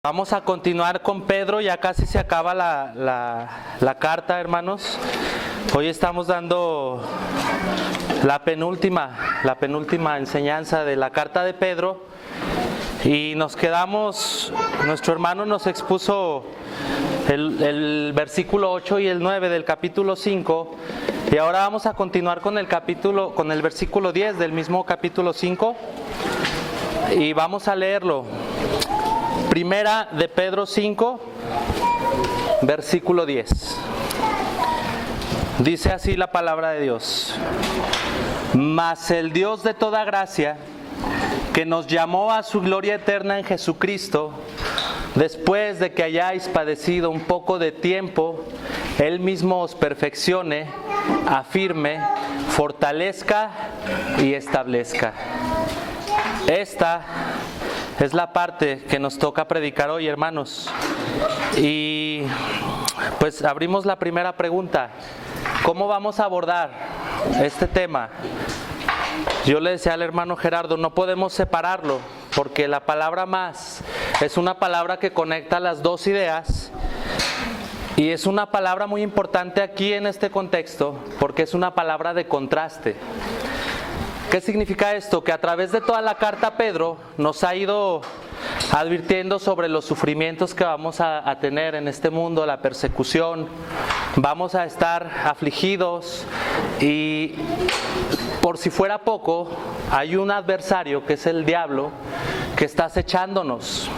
Vamos a continuar con Pedro, ya casi se acaba la carta, hermanos. Hoy estamos dando la penúltima enseñanza de la carta de Pedro y nos quedamos, nuestro hermano nos expuso el versículo 8 y el 9 del capítulo 5 y ahora vamos a continuar con el versículo 10 del mismo capítulo 5 y vamos a leerlo. Primera de Pedro 5, versículo 10. Dice así la palabra de Dios: Mas el Dios de toda gracia, que nos llamó a su gloria eterna en Jesucristo, después de que hayáis padecido un poco de tiempo, Él mismo os perfeccione, afirme, fortalezca y establezca. Esta es la parte que nos toca predicar hoy, hermanos. Y pues abrimos la primera pregunta: ¿cómo vamos a abordar este tema? Yo le decía al hermano Gerardo, no podemos separarlo, porque la palabra más es una palabra que conecta las dos ideas, y es una palabra muy importante aquí en este contexto, porque es una palabra de contraste. ¿Qué significa esto? Que a través de toda la carta Pedro nos ha ido advirtiendo sobre los sufrimientos que vamos a tener en este mundo, la persecución, vamos a estar afligidos y por si fuera poco, hay un adversario que es el diablo que está acechándonos.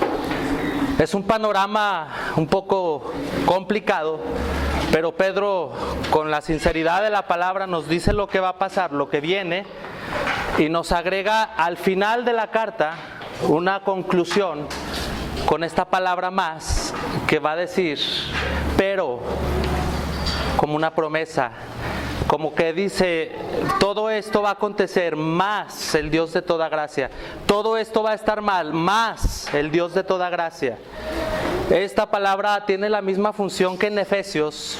Es un panorama un poco complicado, pero Pedro, con la sinceridad de la palabra, nos dice lo que va a pasar, lo que viene, y nos agrega al final de la carta una conclusión con esta palabra más, que va a decir pero, como una promesa, como que dice: todo esto va a acontecer, más el Dios de toda gracia. Todo esto va a estar mal, más el Dios de toda gracia. Esta palabra tiene la misma función que en Efesios,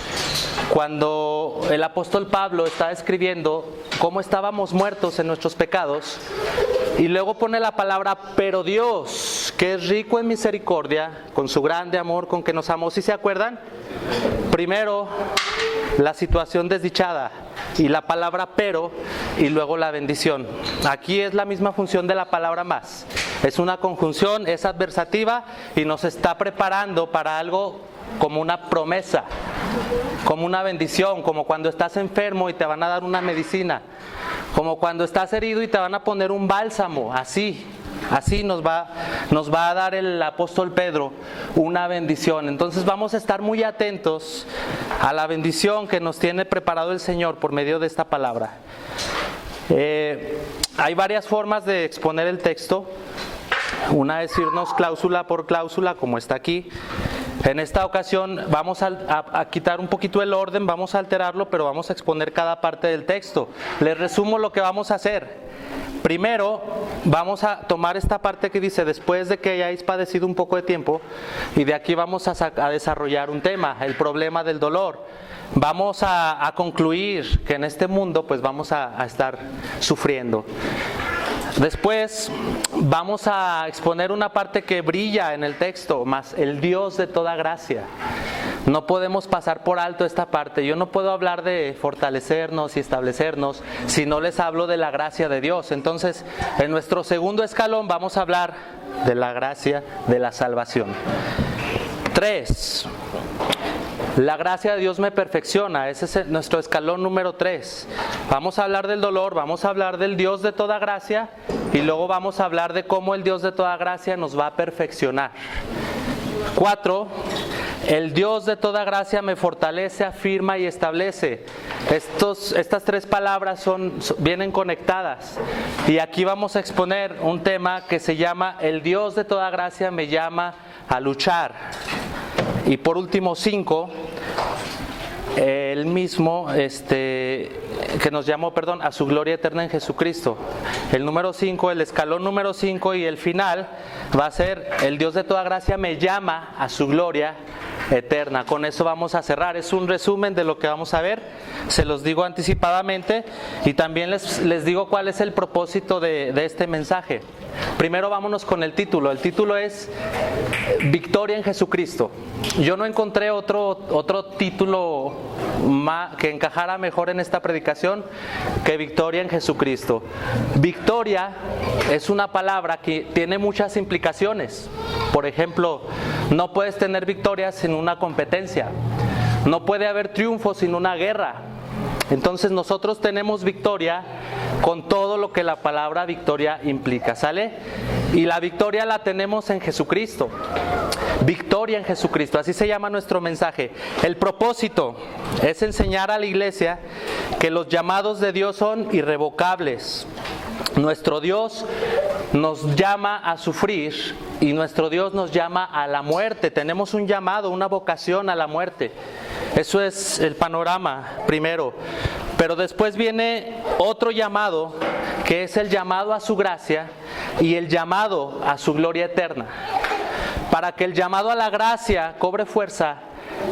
cuando el apóstol Pablo está escribiendo cómo estábamos muertos en nuestros pecados, y luego pone la palabra pero Dios, que es rico en misericordia, con su grande amor con que nos amó. ¿Sí se acuerdan? Primero la situación desdichada y la palabra pero, y luego la bendición. Aquí es la misma función de la palabra más. Es una conjunción, es adversativa y nos está preparando para algo como una promesa, como una bendición, como cuando estás enfermo y te van a dar una medicina, como cuando estás herido y te van a poner un bálsamo. Así nos va a dar el apóstol Pedro una bendición. Entonces vamos a estar muy atentos a la bendición que nos tiene preparado el Señor por medio de esta palabra. Hay varias formas de exponer el texto. Una es irnos cláusula por cláusula, como está aquí. En esta ocasión vamos a quitar un poquito el orden, vamos a alterarlo, pero vamos a exponer cada parte del texto. Les resumo lo que vamos a hacer. Primero, vamos a tomar esta parte que dice: después de que hayáis padecido un poco de tiempo, y de aquí vamos a desarrollar un tema, el problema del dolor. Vamos a concluir que en este mundo pues vamos a estar sufriendo. Después vamos a exponer una parte que brilla en el texto, más el Dios de toda gracia. No podemos pasar por alto esta parte. Yo no puedo hablar de fortalecernos y establecernos si no les hablo de la gracia de Dios. Entonces, en nuestro segundo escalón vamos a hablar de la gracia de la salvación. 3. La gracia de Dios me perfecciona. Ese es nuestro escalón número 3. Vamos a hablar del dolor, vamos a hablar del Dios de toda gracia y luego vamos a hablar de cómo el Dios de toda gracia nos va a perfeccionar. 4. El Dios de toda gracia me fortalece, afirma y establece. Estas tres palabras vienen conectadas. Y aquí vamos a exponer un tema que se llama: el Dios de toda gracia me llama a luchar. Y por último, 5, el mismo que nos llamó, a su gloria eterna en Jesucristo. El número 5, el escalón número 5, y el final va a ser: el Dios de toda gracia me llama a su gloria eterna. Con eso vamos a cerrar. Es un resumen de lo que vamos a ver. Se los digo anticipadamente y también les digo cuál es el propósito de este mensaje. Primero vámonos con el título. El título es Victoria en Jesucristo. Yo no encontré otro título que encajara mejor en esta predicación que Victoria en Jesucristo. Victoria es una palabra que tiene muchas implicaciones. Por ejemplo, no puedes tener victoria sin una competencia. No puede haber triunfo sin una guerra. Entonces nosotros tenemos victoria con todo lo que la palabra victoria implica, ¿sale? Y la victoria la tenemos en Jesucristo. Victoria en Jesucristo, así se llama nuestro mensaje. El propósito es enseñar a la iglesia que los llamados de Dios son irrevocables. Nuestro Dios nos llama a sufrir y nuestro Dios nos llama a la muerte. Tenemos un llamado, una vocación a la muerte. Eso es el panorama primero. Pero después viene otro llamado, que es el llamado a su gracia y el llamado a su gloria eterna. Para que el llamado a la gracia cobre fuerza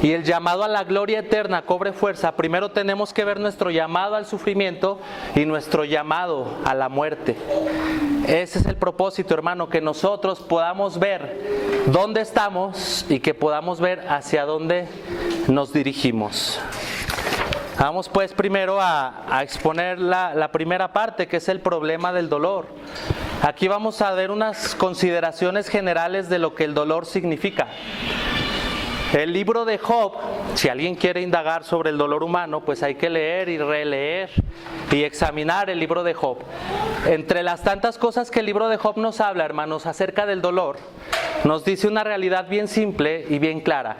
y el llamado a la gloria eterna cobre fuerza, primero tenemos que ver nuestro llamado al sufrimiento y nuestro llamado a la muerte. Ese es el propósito, hermano, que nosotros podamos ver dónde estamos y que podamos ver hacia dónde nos dirigimos. Vamos pues primero a exponer la primera parte, que es el problema del dolor. Aquí vamos a ver unas consideraciones generales de lo que el dolor significa. El libro de Job, si alguien quiere indagar sobre el dolor humano, pues hay que leer y releer y examinar el libro de Job. Entre las tantas cosas que el libro de Job nos habla, hermanos, acerca del dolor, nos dice una realidad bien simple y bien clara.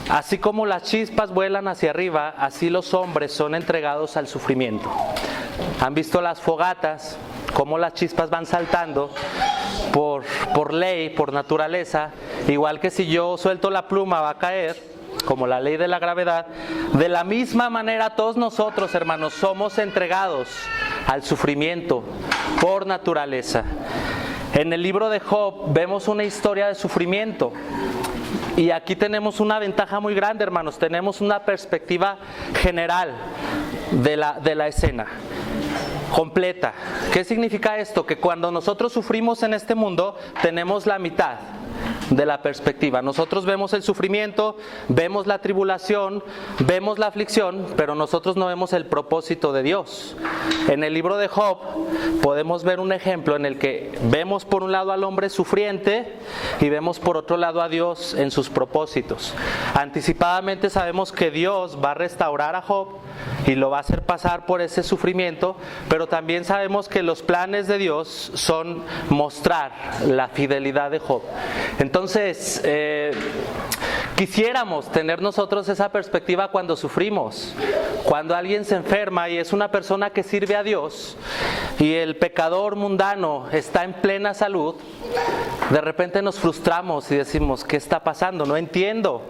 Así como las chispas vuelan hacia arriba, así los hombres son entregados al sufrimiento. ¿Han visto las fogatas? Cómo las chispas van saltando por ley, por naturaleza, igual que si yo suelto la pluma va a caer, como la ley de la gravedad. De la misma manera todos nosotros, hermanos, somos entregados al sufrimiento por naturaleza. En el libro de Job vemos una historia de sufrimiento. Y aquí tenemos una ventaja muy grande, hermanos. Tenemos una perspectiva general de la escena completa. ¿Qué significa esto? Que cuando nosotros sufrimos en este mundo, tenemos la mitad de la perspectiva. Nosotros vemos el sufrimiento, vemos la tribulación, vemos la aflicción, pero nosotros no vemos el propósito de Dios. En el libro de Job podemos ver un ejemplo en el que vemos por un lado al hombre sufriente y vemos por otro lado a Dios en sus propósitos. Anticipadamente sabemos que Dios va a restaurar a Job y lo va a hacer pasar por ese sufrimiento, pero también sabemos que los planes de Dios son mostrar la fidelidad de Job. Entonces, quisiéramos tener nosotros esa perspectiva cuando sufrimos, cuando alguien se enferma y es una persona que sirve a Dios y el pecador mundano está en plena salud. De repente nos frustramos y decimos, ¿qué está pasando? No entiendo.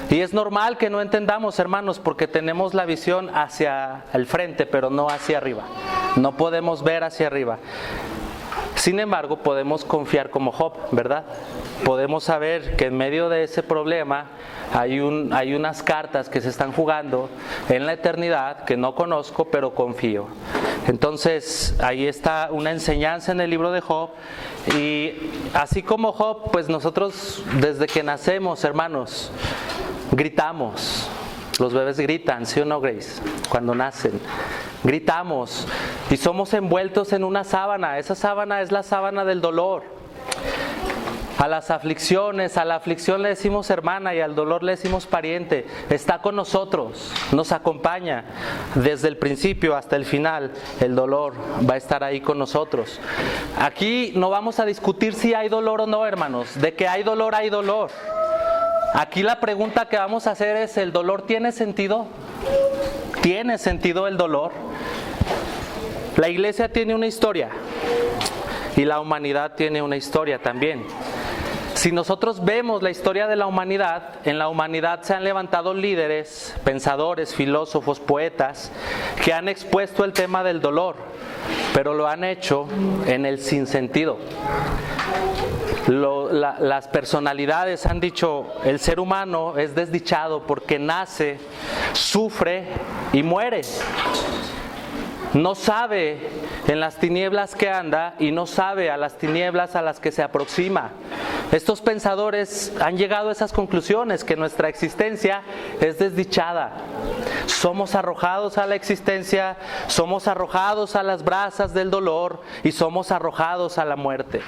Y es normal que no entendamos, hermanos, porque tenemos la visión hacia el frente, pero no hacia arriba. No podemos ver hacia arriba. Sin embargo, podemos confiar como Job, ¿verdad? Podemos saber que en medio de ese problema hay unas cartas que se están jugando en la eternidad que no conozco, pero confío. Entonces, ahí está una enseñanza en el libro de Job. Y así como Job, pues nosotros desde que nacemos, hermanos, gritamos. Los bebés gritan, ¿sí o no, Grace? Cuando nacen, gritamos y somos envueltos en una sábana. Esa sábana es la sábana del dolor. A las aflicciones, a la aflicción le decimos hermana y al dolor le decimos pariente. Está con nosotros, nos acompaña desde el principio hasta el final. El dolor va a estar ahí con nosotros. Aquí no vamos a discutir si hay dolor o no, hermanos. De que hay dolor, hay dolor. Aquí la pregunta que vamos a hacer es, ¿el dolor tiene sentido? ¿Tiene sentido el dolor? La iglesia tiene una historia y la humanidad tiene una historia también. Si nosotros vemos la historia de la humanidad, en la humanidad se han levantado líderes, pensadores, filósofos, poetas, que han expuesto el tema del dolor, pero lo han hecho en el sinsentido. las personalidades han dicho, el ser humano es desdichado porque nace, sufre y muere. No sabe en las tinieblas que anda y no sabe a las tinieblas a las que se aproxima. Estos pensadores han llegado a esas conclusiones, que nuestra existencia es desdichada. Somos arrojados a la existencia, somos arrojados a las brasas del dolor y somos arrojados a la muerte.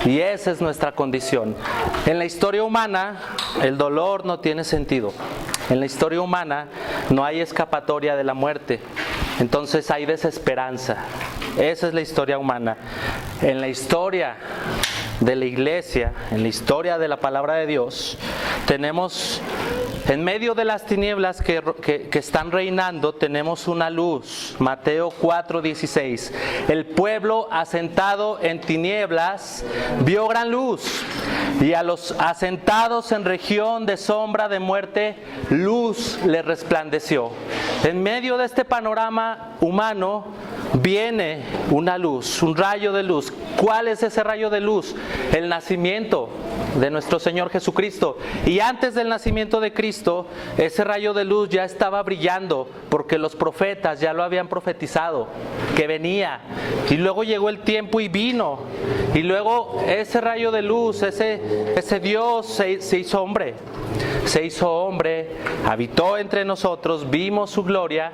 Y esa es nuestra condición. En la historia humana, el dolor no tiene sentido. En la historia humana no hay escapatoria de la muerte. Entonces hay desesperanza. Esa es la historia humana. En la historia de la iglesia, en la historia de la palabra de Dios, tenemos, en medio de las tinieblas que están reinando, tenemos una luz. Mateo 4:16. El pueblo asentado en tinieblas vio gran luz, y a los asentados en región de sombra de muerte, luz les resplandeció. En medio de este panorama humano viene una luz, un rayo de luz. ¿Cuál es ese rayo de luz? El nacimiento de nuestro Señor Jesucristo. Y antes del nacimiento de Cristo, ese rayo de luz ya estaba brillando, porque los profetas ya lo habían profetizado, que venía. Y luego llegó el tiempo y vino. Y luego ese rayo de luz, ese Dios se hizo hombre. Se hizo hombre, habitó entre nosotros, vimos su gloria.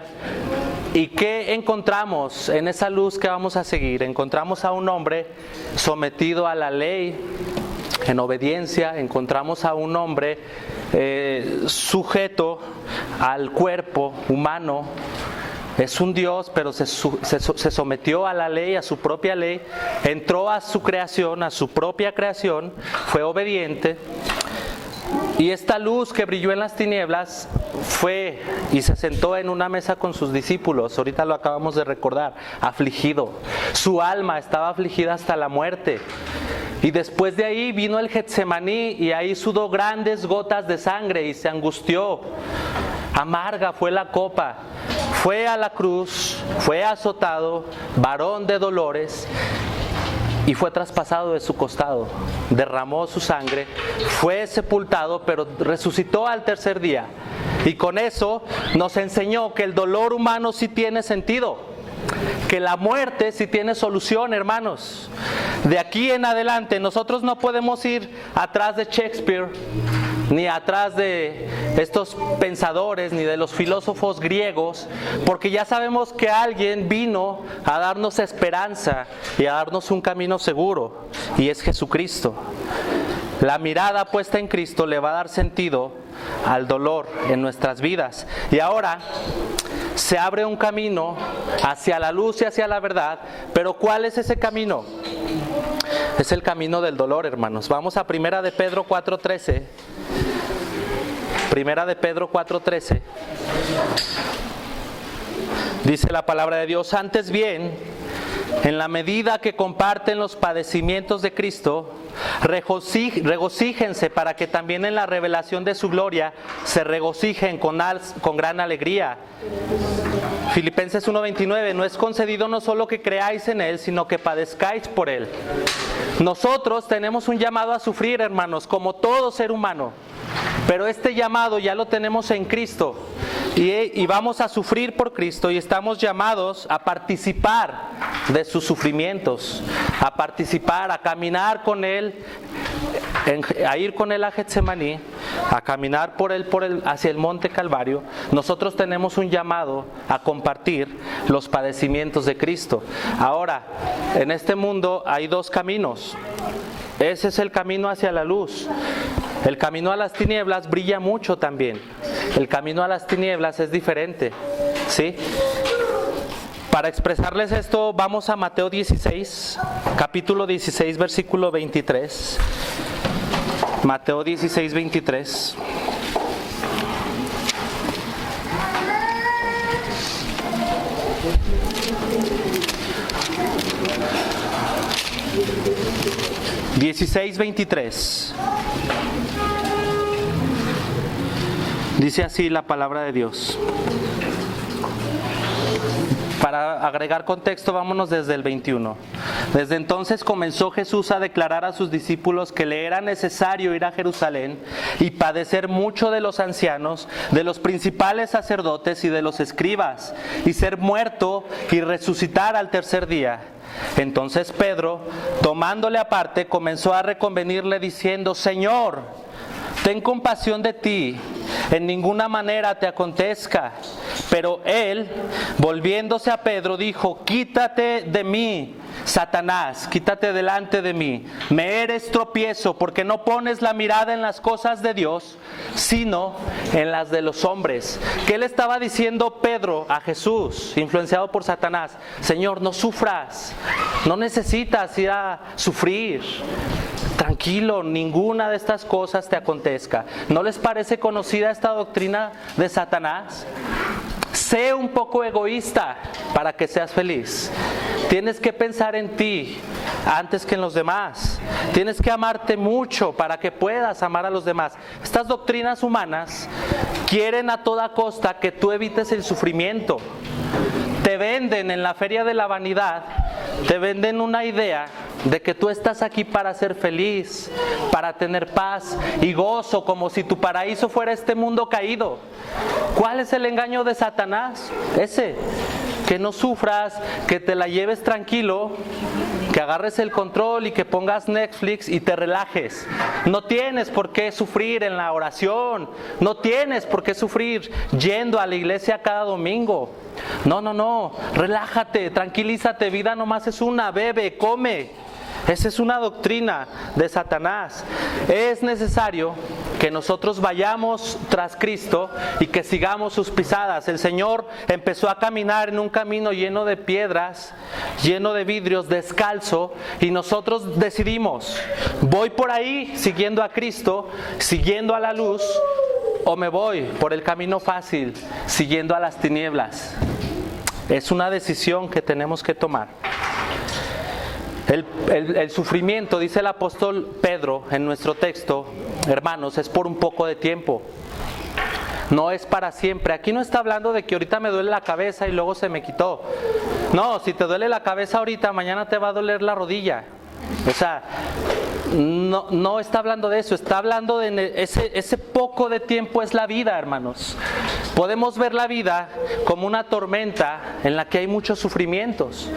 ¿Y qué encontramos en esa luz que vamos a seguir? Encontramos a un hombre sometido a la ley, en obediencia. Encontramos a un hombre sujeto al cuerpo humano. Es un Dios, pero se sometió a la ley, a su propia ley. Entró a su creación, a su propia creación. Fue obediente. Y esta luz que brilló en las tinieblas fue y se sentó en una mesa con sus discípulos. Ahorita lo acabamos de recordar, afligido. Su alma estaba afligida hasta la muerte. Y después de ahí vino el Getsemaní, y ahí sudó grandes gotas de sangre y se angustió. Amarga fue la copa. Fue a la cruz, fue azotado, varón de dolores, y fue traspasado de su costado. Derramó su sangre, fue sepultado, pero resucitó al tercer día. Y con eso nos enseñó que el dolor humano sí tiene sentido, que la muerte sí tiene solución, hermanos. De aquí en adelante nosotros no podemos ir atrás de Shakespeare, ni atrás de estos pensadores, ni de los filósofos griegos, porque ya sabemos que alguien vino a darnos esperanza y a darnos un camino seguro, y es Jesucristo. La mirada puesta en Cristo le va a dar sentido al dolor en nuestras vidas. Y ahora se abre un camino hacia la luz y hacia la verdad. Pero ¿cuál es ese camino? Es el camino del dolor, hermanos. Vamos a 1 de Pedro 4:13. 1 de Pedro 4:13. Dice la palabra de Dios: antes bien, en la medida que comparten los padecimientos de Cristo, regocíjense para que también en la revelación de su gloria se regocijen con gran alegría. Filipenses 1:29, no es concedido no solo que creáis en Él, sino que padezcáis por Él. Nosotros tenemos un llamado a sufrir, hermanos, como todo ser humano. Pero este llamado ya lo tenemos en Cristo. Y vamos a sufrir por Cristo, y estamos llamados a participar de sus sufrimientos, a participar, a caminar con Él, a ir con Él a Getsemaní, a caminar por él hacia el monte Calvario. Nosotros tenemos un llamado a compartir los padecimientos de Cristo. Ahora, en este mundo hay dos caminos. Ese es el camino hacia la luz. El camino a las tinieblas brilla mucho también. El camino a las tinieblas es diferente, ¿sí? Para expresarles esto, vamos a Mateo 16, capítulo 16, versículo 23. Mateo 16, 23. Dice así la palabra de Dios. Para agregar contexto, vámonos desde el 21. Desde entonces comenzó Jesús a declarar a sus discípulos que le era necesario ir a Jerusalén y padecer mucho de los ancianos, de los principales sacerdotes y de los escribas, y ser muerto y resucitar al tercer día. Entonces Pedro, tomándole aparte, comenzó a reconvenirle diciendo: Señor, ten compasión de ti, en ninguna manera te acontezca. Pero él, volviéndose a Pedro, dijo: Quítate de mí, Satanás, quítate delante de mí. Me eres tropiezo, porque no pones la mirada en las cosas de Dios, sino en las de los hombres. ¿Qué le estaba diciendo Pedro a Jesús, influenciado por Satanás? Señor, no sufras, no necesitas ir a sufrir. Tranquilo, ninguna de estas cosas te acontezca. ¿No les parece conocida esta doctrina de Satanás? Sé un poco egoísta para que seas feliz. Tienes que pensar en ti antes que en los demás. Tienes que amarte mucho para que puedas amar a los demás. Estas doctrinas humanas quieren a toda costa que tú evites el sufrimiento. Te venden en la feria de la vanidad, te venden una idea de que tú estás aquí para ser feliz, para tener paz y gozo, como si tu paraíso fuera este mundo caído. ¿Cuál es el engaño de Satanás? Ese, que no sufras, que te la lleves tranquilo, que agarres el control y que pongas Netflix y te relajes. No tienes por qué sufrir en la oración, no tienes por qué sufrir yendo a la iglesia cada domingo. No, relájate, tranquilízate, vida nomás es una, bebe, come. Esa es una doctrina de Satanás. Es necesario que nosotros vayamos tras Cristo y que sigamos sus pisadas. El Señor empezó a caminar en un camino lleno de piedras, lleno de vidrios, descalzo, y nosotros decidimos: voy por ahí siguiendo a Cristo, siguiendo a la luz, o me voy por el camino fácil, siguiendo a las tinieblas. Es una decisión que tenemos que tomar. El sufrimiento, dice el apóstol Pedro en nuestro texto, hermanos, es por un poco de tiempo. No es para siempre. Aquí no está hablando de que ahorita me duele la cabeza y luego se me quitó. No, si te duele la cabeza ahorita, mañana te va a doler la rodilla. O sea, no está hablando de eso, está hablando de ese poco de tiempo es la vida, hermanos. Podemos ver la vida como una tormenta en la que hay muchos sufrimientos.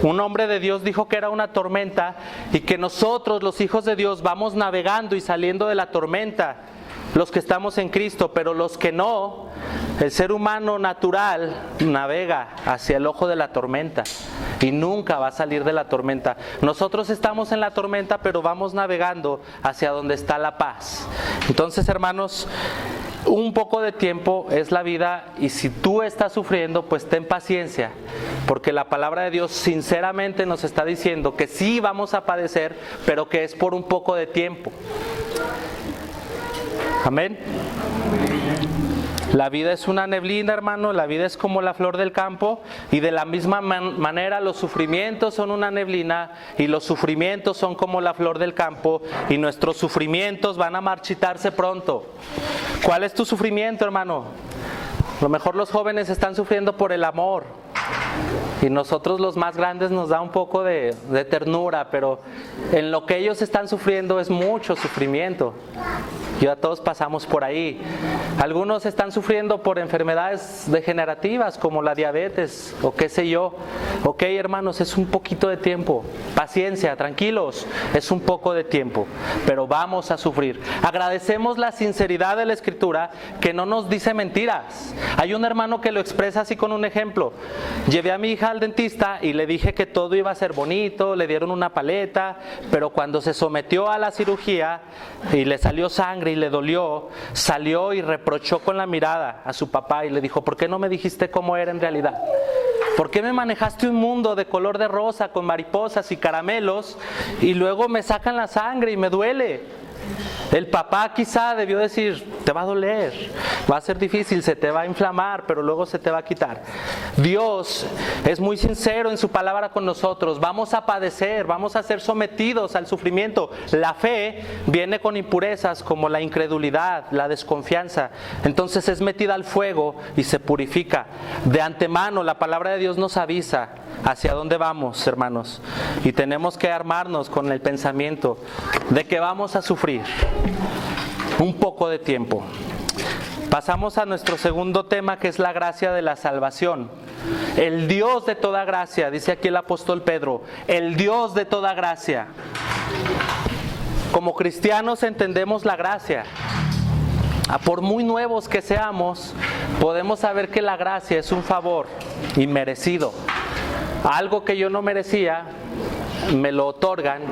Un hombre de Dios dijo que era una tormenta y que nosotros, los hijos de Dios, vamos navegando y saliendo de la tormenta, los que estamos en Cristo, pero los que no, el ser humano natural navega hacia el ojo de la tormenta y nunca va a salir de la tormenta. Nosotros estamos en la tormenta, pero vamos navegando hacia donde está la paz. Entonces, hermanos, un poco de tiempo es la vida, y si tú estás sufriendo, pues ten paciencia, porque la palabra de Dios sinceramente nos está diciendo que sí vamos a padecer, pero que es por un poco de tiempo. Amén. La vida es una neblina, hermano, la vida es como la flor del campo, y de la misma manera los sufrimientos son una neblina y los sufrimientos son como la flor del campo, y nuestros sufrimientos van a marchitarse pronto. ¿Cuál es tu sufrimiento, hermano? A lo mejor los jóvenes están sufriendo por el amor, y nosotros los más grandes nos da un poco de ternura, pero en lo que ellos están sufriendo es mucho sufrimiento. Ya todos pasamos por ahí. Algunos están sufriendo por enfermedades degenerativas como la diabetes o qué sé yo. Ok, hermanos, es un poquito de tiempo. Paciencia, tranquilos, es un poco de tiempo, pero vamos a sufrir. Agradecemos la sinceridad de la Escritura, que no nos dice mentiras. Hay un hermano que lo expresa así con un ejemplo. Llevé a mi hija al dentista y le dije que todo iba a ser bonito, le dieron una paleta, pero cuando se sometió a la cirugía y le salió sangre y le dolió, salió y reprochó con la mirada a su papá y le dijo: ¿por qué no me dijiste cómo era en realidad? ¿Por qué me manejaste un mundo de color de rosa con mariposas y caramelos y luego me sacan la sangre y me duele? El papá quizá debió decir, te va a doler, va a ser difícil, se te va a inflamar, pero luego se te va a quitar. Dios es muy sincero en su palabra con nosotros. Vamos a padecer, vamos a ser sometidos al sufrimiento. La fe viene con impurezas como la incredulidad, la desconfianza. Entonces es metida al fuego y se purifica. De antemano la palabra de Dios nos avisa hacia dónde vamos, hermanos. Y tenemos que armarnos con el pensamiento de que vamos a sufrir un poco de tiempo. Pasamos a nuestro segundo tema, que es la gracia de la salvación. El Dios de toda gracia, dice aquí el apóstol Pedro, el Dios de toda gracia. Como cristianos entendemos la gracia. Por muy nuevos que seamos, podemos saber que la gracia es un favor inmerecido. Algo que yo no merecía, me lo otorgan,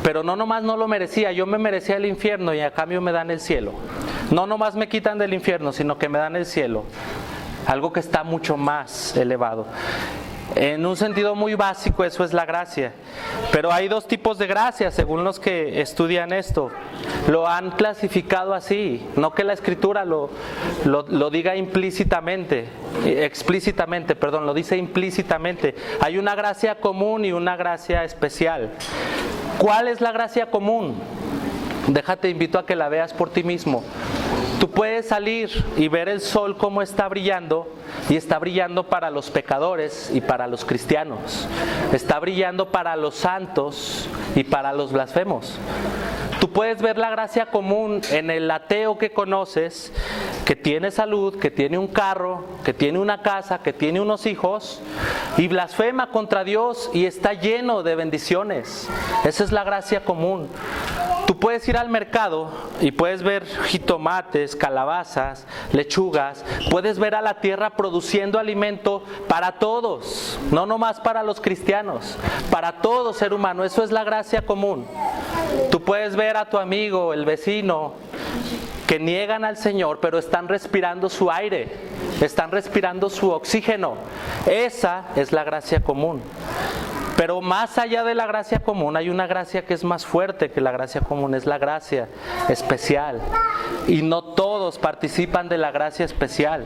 pero no nomás no lo merecía, yo me merecía el infierno y a cambio me dan el cielo. No nomás me quitan del infierno, sino que me dan el cielo. Algo que está mucho más elevado. En un sentido muy básico, eso es la gracia. Pero hay dos tipos de gracia, según los que estudian esto. Lo han clasificado así, no que la Escritura lo diga explícitamente, lo dice implícitamente. Hay una gracia común y una gracia especial. ¿Cuál es la gracia común? Déjate, invito a que la veas por ti mismo. Tú puedes salir y ver el sol cómo está brillando, y está brillando para los pecadores y para los cristianos. Está brillando para los santos y para los blasfemos. Tú puedes ver la gracia común en el ateo que conoces, que tiene salud, que tiene un carro, que tiene una casa, que tiene unos hijos, y blasfema contra Dios y está lleno de bendiciones. Esa es la gracia común. Tú puedes ir al mercado y puedes ver jitomates, calabazas, lechugas. Puedes ver a la tierra produciendo alimento para todos, no nomás para los cristianos, para todo ser humano. Eso es la gracia común. Tú puedes ver a tu amigo, el vecino, que niegan al Señor, pero están respirando su aire, están respirando su oxígeno. Esa es la gracia común. Pero más allá de la gracia común, hay una gracia que es más fuerte que la gracia común, es la gracia especial. Y no todos participan de la gracia especial.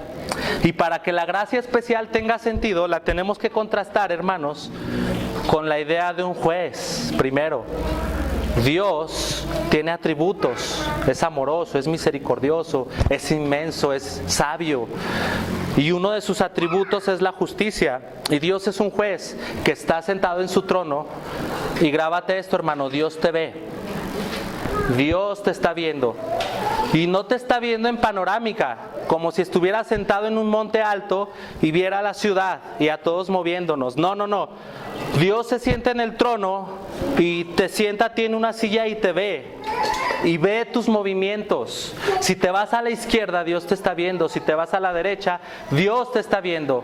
Y para que la gracia especial tenga sentido, la tenemos que contrastar, hermanos, con la idea de un juez, primero. Dios tiene atributos, es amoroso, es misericordioso, es inmenso, es sabio. Y uno de sus atributos es la justicia. Y Dios es un juez que está sentado en su trono. Y grábate esto, hermano, Dios te ve. Dios te está viendo. Y no te está viendo en panorámica, como si estuviera sentado en un monte alto y viera la ciudad y a todos moviéndonos. No. Dios se sienta en el trono y te sienta a ti en una silla y te ve. Y ve tus movimientos. Si te vas a la izquierda, Dios te está viendo. Si te vas a la derecha, Dios te está viendo.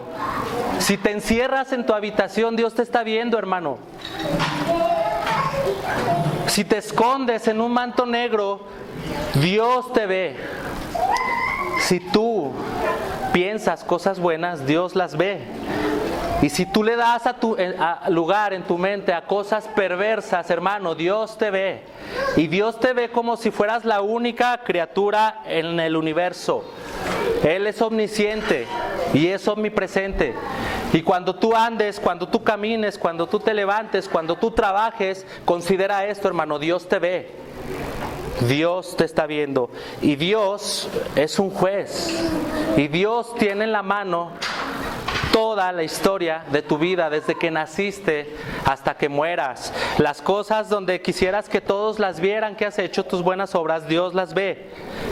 Si te encierras en tu habitación, Dios te está viendo, hermano. Si te escondes en un manto negro, Dios te ve. Si tú piensas cosas buenas, Dios las ve. Y si tú le das a lugar en tu mente a cosas perversas, hermano, Dios te ve. Y Dios te ve como si fueras la única criatura en el universo. Él es omnisciente y es omnipresente. Y cuando tú andes, cuando tú camines, cuando tú te levantes, cuando tú trabajes, considera esto, hermano, Dios te ve. Dios te está viendo. Y Dios es un juez. Y Dios tiene en la mano toda la historia de tu vida, desde que naciste hasta que mueras. Las cosas donde quisieras que todos las vieran que has hecho tus buenas obras, Dios las ve.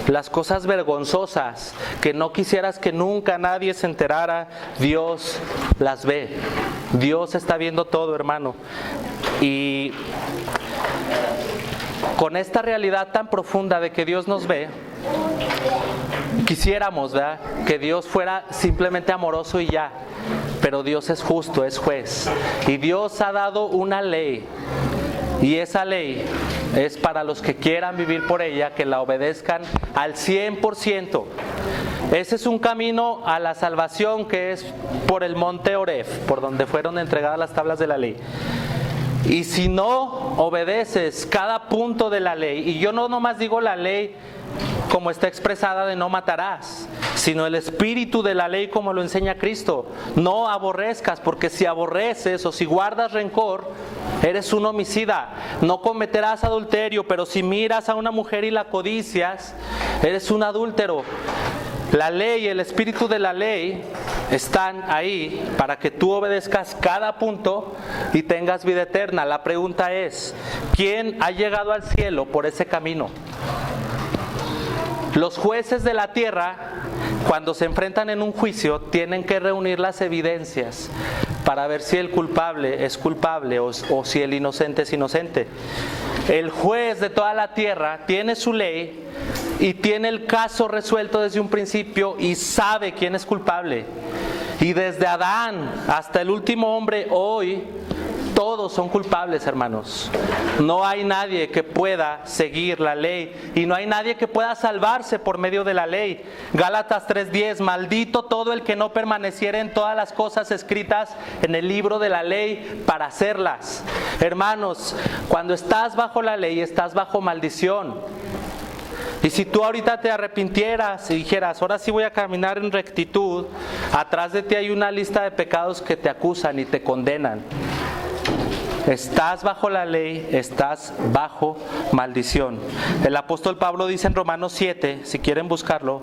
Las cosas vergonzosas que no quisieras que nunca nadie se enterara, Dios las ve. Dios está viendo todo, hermano. Y con esta realidad tan profunda de que Dios nos ve, quisiéramos, ¿verdad?, que Dios fuera simplemente amoroso y ya. Pero Dios es justo, es juez. Y Dios ha dado una ley. Y esa ley es para los que quieran vivir por ella, que la obedezcan al 100%. Ese es un camino a la salvación que es por el monte Oreb, por donde fueron entregadas las tablas de la ley. Y si no obedeces cada punto de la ley, y yo no nomás digo la ley como está expresada de no matarás, sino el espíritu de la ley como lo enseña Cristo. No aborrezcas, porque si aborreces o si guardas rencor, eres un homicida. No cometerás adulterio, pero si miras a una mujer y la codicias, eres un adúltero. La ley y el espíritu de la ley están ahí para que tú obedezcas cada punto y tengas vida eterna. La pregunta es, ¿quién ha llegado al cielo por ese camino? Los jueces de la tierra, cuando se enfrentan en un juicio, tienen que reunir las evidencias para ver si el culpable es culpable o si el inocente es inocente. El juez de toda la tierra tiene su ley y tiene el caso resuelto desde un principio y sabe quién es culpable. Y desde Adán hasta el último hombre hoy, todos son culpables, hermanos. No hay nadie que pueda seguir la ley y no hay nadie que pueda salvarse por medio de la ley. Gálatas 3:10, maldito todo el que no permaneciera en todas las cosas escritas en el libro de la ley para hacerlas. Hermanos, cuando estás bajo la ley, estás bajo maldición. Y si tú ahorita te arrepintieras y dijeras, ahora sí voy a caminar en rectitud, atrás de ti hay una lista de pecados que te acusan y te condenan. Estás bajo la ley, estás bajo maldición. El apóstol Pablo dice en Romanos 7, si quieren buscarlo.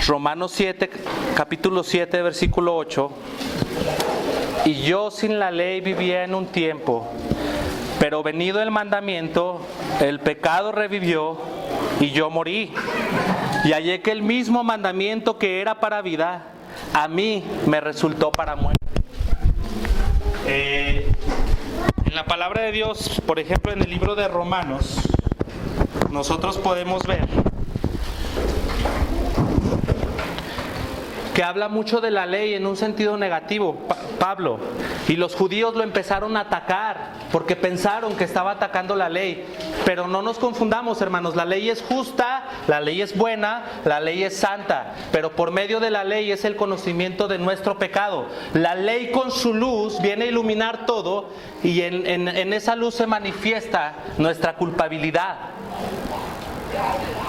Romanos 7, capítulo 7, versículo 8. Y yo sin la ley vivía en un tiempo, pero venido el mandamiento, el pecado revivió y yo morí. Y hallé que el mismo mandamiento que era para vida, a mí me resultó para muerte. En la palabra de Dios, por ejemplo, en el libro de Romanos, nosotros podemos ver que habla mucho de la ley en un sentido negativo, Pablo, y los judíos lo empezaron a atacar porque pensaron que estaba atacando la ley. Pero no nos confundamos, hermanos, la ley es justa, la ley es buena, la ley es santa, pero por medio de la ley es el conocimiento de nuestro pecado. La ley con su luz viene a iluminar todo y en esa luz se manifiesta nuestra culpabilidad.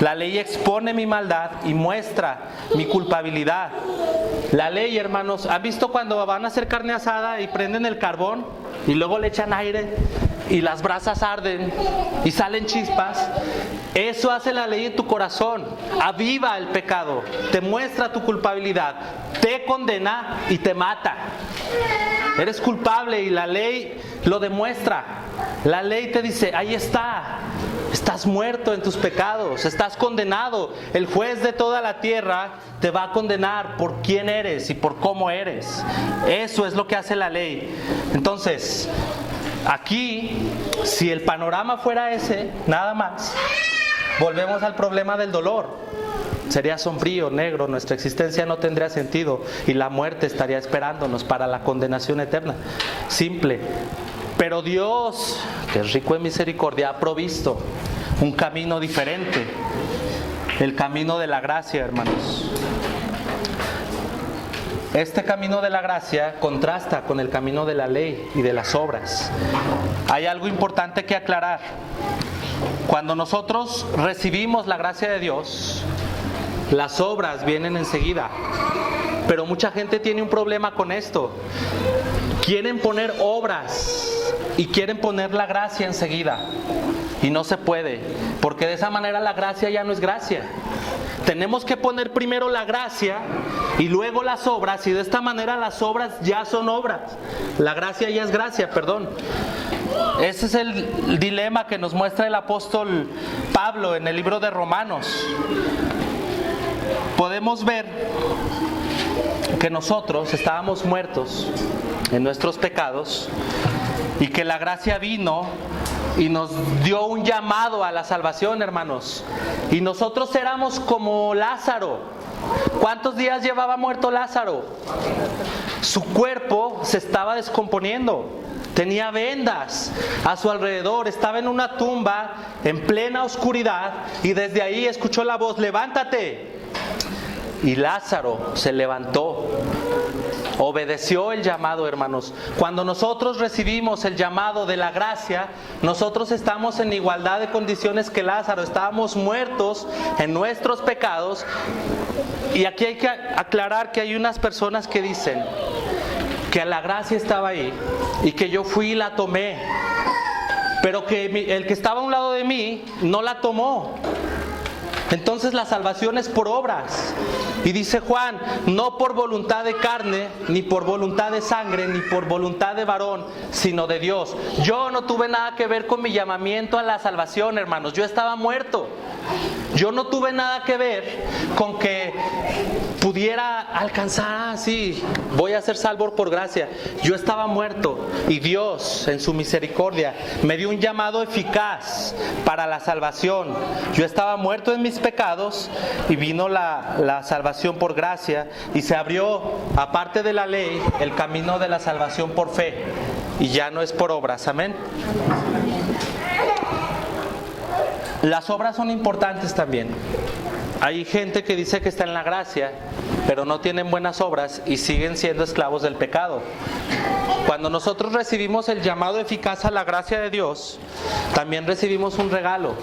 La ley expone mi maldad y muestra mi culpabilidad. La ley, hermanos, ¿han visto cuando van a hacer carne asada y prenden el carbón y luego le echan aire y las brasas arden y salen chispas? Eso hace la ley en tu corazón. Aviva el pecado, te muestra tu culpabilidad, te condena y te mata. Eres culpable y la ley lo demuestra. La ley te dice, ahí está. Estás muerto en tus pecados, estás condenado. El juez de toda la tierra te va a condenar por quién eres y por cómo eres. Eso es lo que hace la ley. Entonces, aquí, si el panorama fuera ese, nada más, volvemos al problema del dolor. Sería sombrío, negro, nuestra existencia no tendría sentido y la muerte estaría esperándonos para la condenación eterna. Simple. Pero Dios, que es rico en misericordia, ha provisto un camino diferente, el camino de la gracia, hermanos. Este camino de la gracia contrasta con el camino de la ley y de las obras. Hay algo importante que aclarar. Cuando nosotros recibimos la gracia de Dios, las obras vienen enseguida. Pero mucha gente tiene un problema con esto. Quieren poner obras y quieren poner la gracia enseguida. Y no se puede, porque de esa manera la gracia ya no es gracia. Tenemos que poner primero la gracia y luego las obras, y de esta manera las obras ya son obras. La gracia ya es gracia, perdón. Ese es el dilema que nos muestra el apóstol Pablo en el libro de Romanos. Podemos ver que nosotros estábamos muertos en nuestros pecados y que la gracia vino y nos dio un llamado a la salvación, hermanos. Y nosotros éramos como Lázaro. ¿Cuántos días llevaba muerto Lázaro? Su cuerpo se estaba descomponiendo. Tenía vendas a su alrededor. Estaba en una tumba en plena oscuridad y desde ahí escuchó la voz: levántate. Y Lázaro se levantó. obedeció el llamado, hermanos. Cuando nosotros recibimos el llamado de la gracia, nosotros estamos en igualdad de condiciones que Lázaro. Estábamos muertos en nuestros pecados. Y aquí hay que aclarar que hay unas personas que dicen que la gracia estaba ahí y que yo fui y la tomé, pero que el que estaba a un lado de mí no la tomó. Entonces la salvación es por obras. Y dice Juan, no por voluntad de carne, ni por voluntad de sangre, ni por voluntad de varón, sino de Dios. Yo no tuve nada que ver con mi llamamiento a la salvación, hermanos. Yo estaba muerto. Yo no tuve nada que ver con que pudiera alcanzar, sí, voy a ser salvo por gracia. Yo estaba muerto y Dios, en su misericordia, me dio un llamado eficaz para la salvación. Yo estaba muerto en mis pecados y vino la salvación por gracia y se abrió, aparte de la ley, el camino de la salvación por fe. Y ya no es por obras, amén. Las obras son importantes también. Hay gente que dice que está en la gracia, pero no tienen buenas obras y siguen siendo esclavos del pecado. Cuando nosotros recibimos el llamado eficaz a la gracia de Dios, también recibimos un regalo.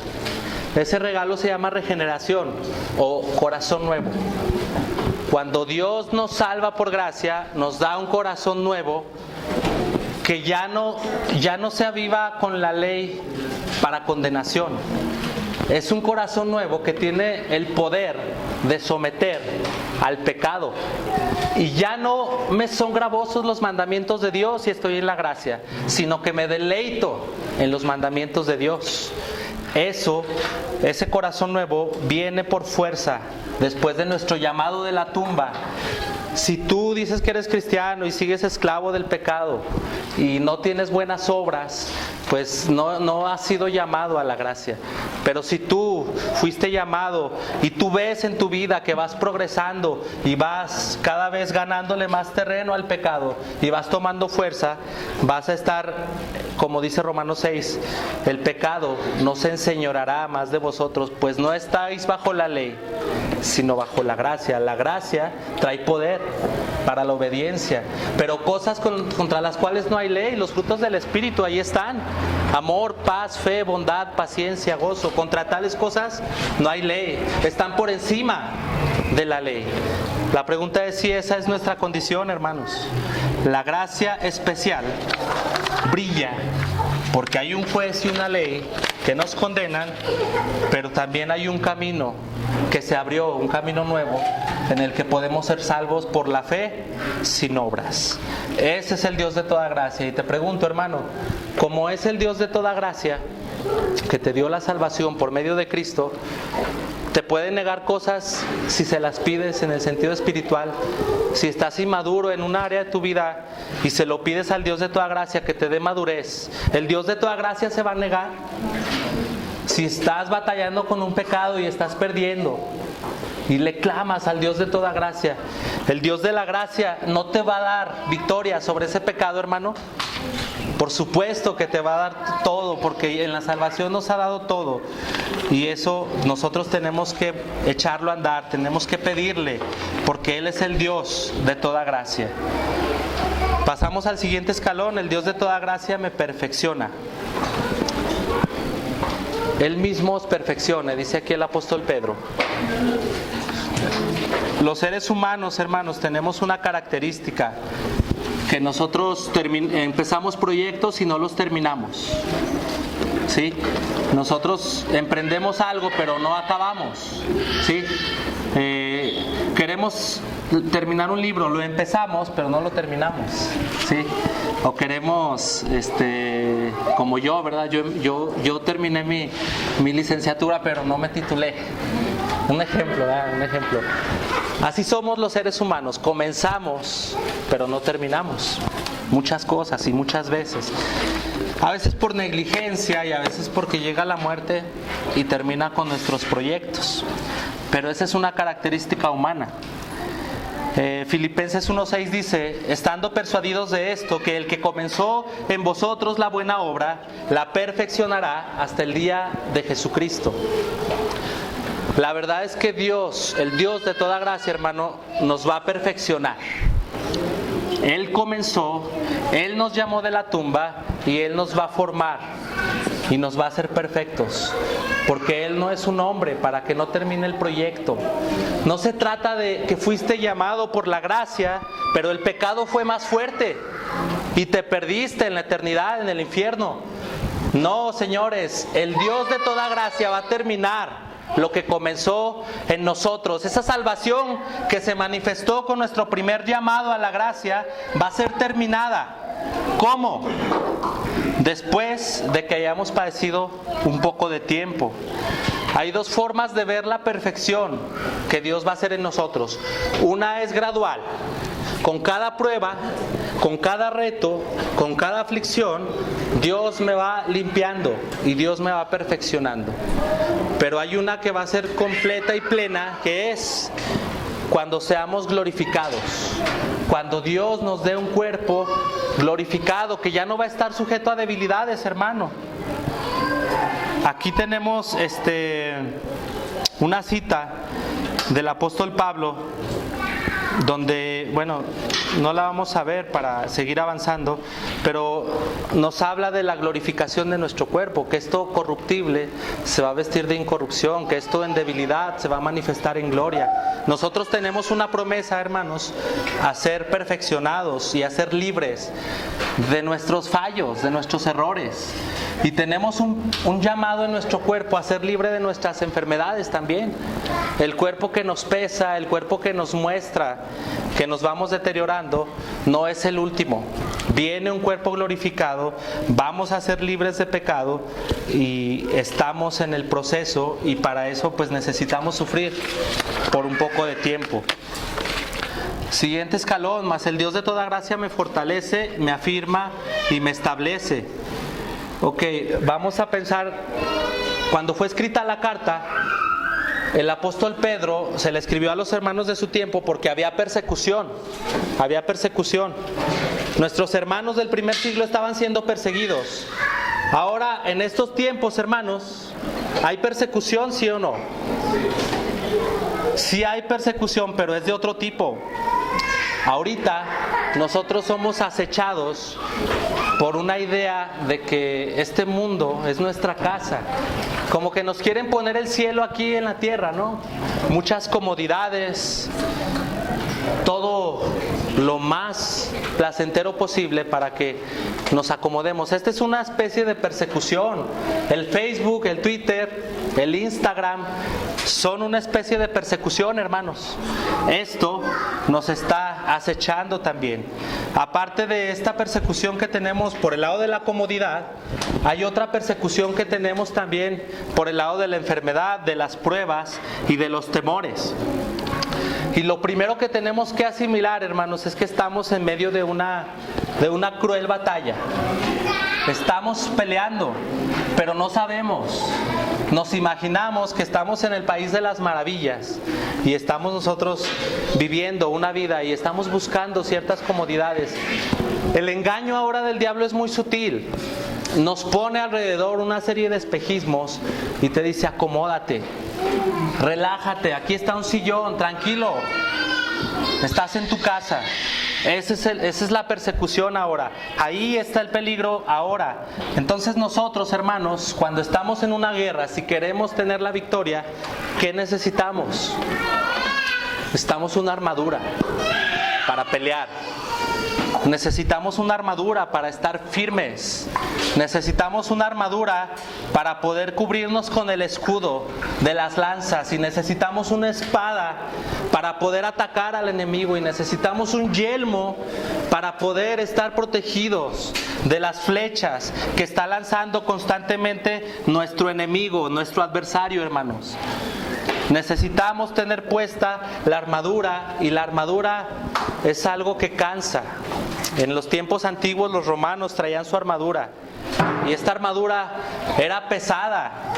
Ese regalo se llama regeneración o corazón nuevo. Cuando Dios nos salva por gracia, nos da un corazón nuevo que ya no se aviva con la ley para condenación. Es un corazón nuevo que tiene el poder de someter al pecado. Y ya no me son gravosos los mandamientos de Dios si estoy en la gracia, sino que me deleito en los mandamientos de Dios. Ese corazón nuevo viene por fuerza después de nuestro llamado de la tumba. Si tú dices que eres cristiano y sigues esclavo del pecado y no tienes buenas obras, pues no has sido llamado a la gracia. Pero si tú fuiste llamado y tú ves en tu vida que vas progresando y vas cada vez ganándole más terreno al pecado y vas tomando fuerza, vas a estar, como dice Romanos 6, el pecado no se enseñoreará más de vosotros, pues no estáis bajo la ley, sino bajo la gracia. La gracia trae poder para la obediencia, pero cosas contra las cuales no hay ley, los frutos del Espíritu ahí están: amor, paz, fe, bondad, paciencia, gozo. Contra tales cosas no hay ley, están por encima de la ley. La pregunta es si esa es nuestra condición, hermanos. La gracia especial brilla porque hay un juez y una ley que nos condenan, pero también hay un camino que se abrió, un camino nuevo en el que podemos ser salvos por la fe sin obras. Ese es el Dios de toda gracia. Y te pregunto, hermano, ¿cómo es el Dios de toda gracia que te dio la salvación por medio de Cristo? Te puede negar cosas si se las pides en el sentido espiritual. Si estás inmaduro en un área de tu vida y se lo pides al Dios de toda gracia que te dé madurez, ¿el Dios de toda gracia se va a negar? Si estás batallando con un pecado y estás perdiendo y le clamas al Dios de toda gracia, ¿el Dios de la gracia no te va a dar victoria sobre ese pecado, hermano? Por supuesto que te va a dar todo, porque en la salvación nos ha dado todo. Y eso nosotros tenemos que echarlo a andar, tenemos que pedirle, porque Él es el Dios de toda gracia. Pasamos al siguiente escalón: el Dios de toda gracia me perfecciona. Él mismo os perfecciona, dice aquí el apóstol Pedro. Los seres humanos, hermanos, tenemos una característica: que nosotros empezamos proyectos y no los terminamos. ¿Sí? Nosotros emprendemos algo pero no acabamos. ¿Sí? Queremos terminar un libro, lo empezamos pero no lo terminamos. ¿Sí? O queremos, como yo, ¿verdad? Yo terminé mi licenciatura pero no me titulé. Un ejemplo, ¿verdad? Un ejemplo. Así somos los seres humanos, comenzamos, pero no terminamos muchas cosas y muchas veces. A veces por negligencia y a veces porque llega la muerte y termina con nuestros proyectos. Pero esa es una característica humana. Filipenses 1:6 dice: estando persuadidos de esto, que el que comenzó en vosotros la buena obra, la perfeccionará hasta el día de Jesucristo. La verdad es que Dios, el Dios de toda gracia, hermano, nos va a perfeccionar. Él comenzó, Él nos llamó de la tumba y Él nos va a formar y nos va a hacer perfectos, porque Él no es un hombre para que no termine el proyecto. No se trata de que fuiste llamado por la gracia, pero el pecado fue más fuerte y te perdiste en la eternidad, en el infierno. No, señores, el Dios de toda gracia va a terminar lo que comenzó en nosotros. Esa salvación que se manifestó con nuestro primer llamado a la gracia va a ser terminada. ¿Cómo? Después de que hayamos padecido un poco de tiempo. Hay dos formas de ver la perfección que Dios va a hacer en nosotros. Una es gradual. Con cada prueba, con cada reto, con cada aflicción, Dios me va limpiando y Dios me va perfeccionando. Pero hay una que va a ser completa y plena, que es cuando seamos glorificados. Cuando Dios nos dé un cuerpo glorificado, que ya no va a estar sujeto a debilidades, hermano. Aquí tenemos una cita del apóstol Pablo, donde, bueno, no la vamos a ver para seguir avanzando, pero nos habla de la glorificación de nuestro cuerpo, que esto corruptible se va a vestir de incorrupción, que esto en debilidad se va a manifestar en gloria. Nosotros tenemos una promesa, hermanos, a ser perfeccionados y a ser libres de nuestros fallos, de nuestros errores. Y tenemos un llamado en nuestro cuerpo a ser libre de nuestras enfermedades también. El cuerpo que nos pesa, el cuerpo que nos muestra que nos vamos deteriorando, no es el último. Viene un cuerpo glorificado, vamos a ser libres de pecado y estamos en el proceso, y para eso pues necesitamos sufrir por un poco de tiempo. Siguiente escalón: mas el Dios de toda gracia me fortalece, me afirma y me establece. Ok, vamos a pensar, cuando fue escrita la carta, el apóstol Pedro se le escribió a los hermanos de su tiempo porque había persecución. Había persecución. Nuestros hermanos del primer siglo estaban siendo perseguidos. Ahora, en estos tiempos, hermanos, ¿hay persecución, sí o no? Sí hay persecución, pero es de otro tipo. Ahorita nosotros somos acechados por una idea de que este mundo es nuestra casa. Como que nos quieren poner el cielo aquí en la tierra, ¿no? Muchas comodidades, todo lo más placentero posible para que nos acomodemos. Esta es una especie de persecución. El Facebook, el Twitter, el Instagram son una especie de persecución, hermanos. Esto nos está acechando también. Aparte de esta persecución que tenemos por el lado de la comodidad, hay otra persecución que tenemos también por el lado de la enfermedad, de las pruebas y de los temores. Y lo primero que tenemos que asimilar, hermanos, es que estamos en medio de una cruel batalla. Estamos peleando, pero no sabemos. Nos imaginamos que estamos en el país de las maravillas y estamos nosotros viviendo una vida y estamos buscando ciertas comodidades. El engaño ahora del diablo es muy sutil. Nos pone alrededor una serie de espejismos y te dice: acomódate, relájate, aquí está un sillón, tranquilo, estás en tu casa. Esa es la persecución ahora. Ahí está el peligro ahora. Entonces nosotros, hermanos, cuando estamos en una guerra, si queremos tener la victoria, ¿qué necesitamos? Necesitamos una armadura para pelear. Necesitamos una armadura para estar firmes. Necesitamos una armadura para poder cubrirnos con el escudo de las lanzas. Y necesitamos una espada para poder atacar al enemigo. Y necesitamos un yelmo para poder estar protegidos de las flechas que está lanzando constantemente nuestro enemigo, nuestro adversario, hermanos. Necesitamos tener puesta la armadura, y la armadura es algo que cansa. En los tiempos antiguos los romanos traían su armadura, y esta armadura era pesada.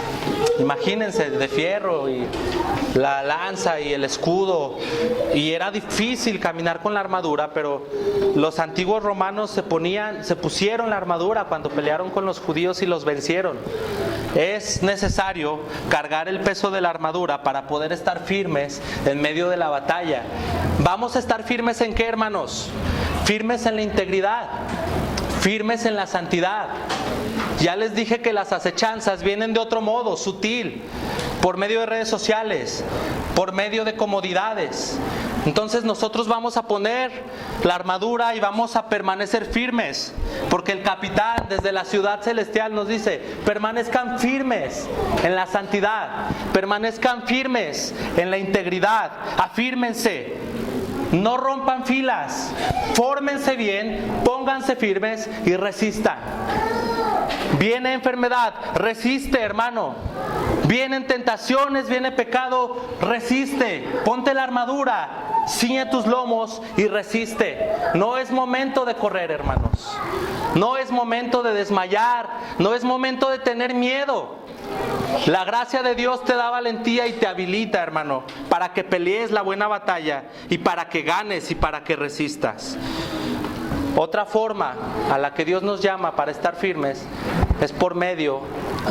Imagínense, de fierro, y la lanza y el escudo, y era difícil caminar con la armadura, pero los antiguos romanos se pusieron la armadura cuando pelearon con los judíos y los vencieron. Es necesario cargar el peso de la armadura para poder estar firmes en medio de la batalla. ¿Vamos a estar firmes en qué, hermanos? firmes en la integridad, firmes en la santidad. Ya les dije que las acechanzas vienen de otro modo, sutil, por medio de redes sociales, por medio de comodidades. Entonces nosotros vamos a poner la armadura y vamos a permanecer firmes, porque el capitán desde la ciudad celestial nos dice: permanezcan firmes en la santidad, permanezcan firmes en la integridad, afírmense, no rompan filas, fórmense bien, pónganse firmes y resistan. Viene enfermedad, resiste, hermano. Vienen tentaciones, viene pecado, resiste. Ponte la armadura, ciñe tus lomos y resiste. No es momento de correr, hermanos. No es momento de desmayar. No es momento de tener miedo. La gracia de Dios te da valentía y te habilita, hermano, para que pelees la buena batalla y para que ganes y para que resistas. Otra forma a la que Dios nos llama para estar firmes es por medio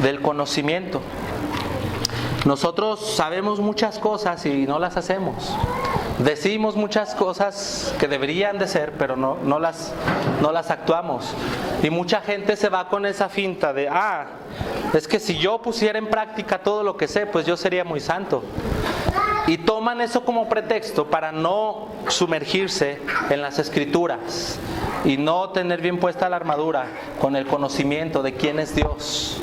del conocimiento. Nosotros sabemos muchas cosas y no las hacemos. Decimos muchas cosas que deberían de ser, pero no las actuamos. Y mucha gente se va con esa finta de: es que si yo pusiera en práctica todo lo que sé, pues yo sería muy santo. Y toman eso como pretexto para no sumergirse en las Escrituras y no tener bien puesta la armadura con el conocimiento de quién es Dios.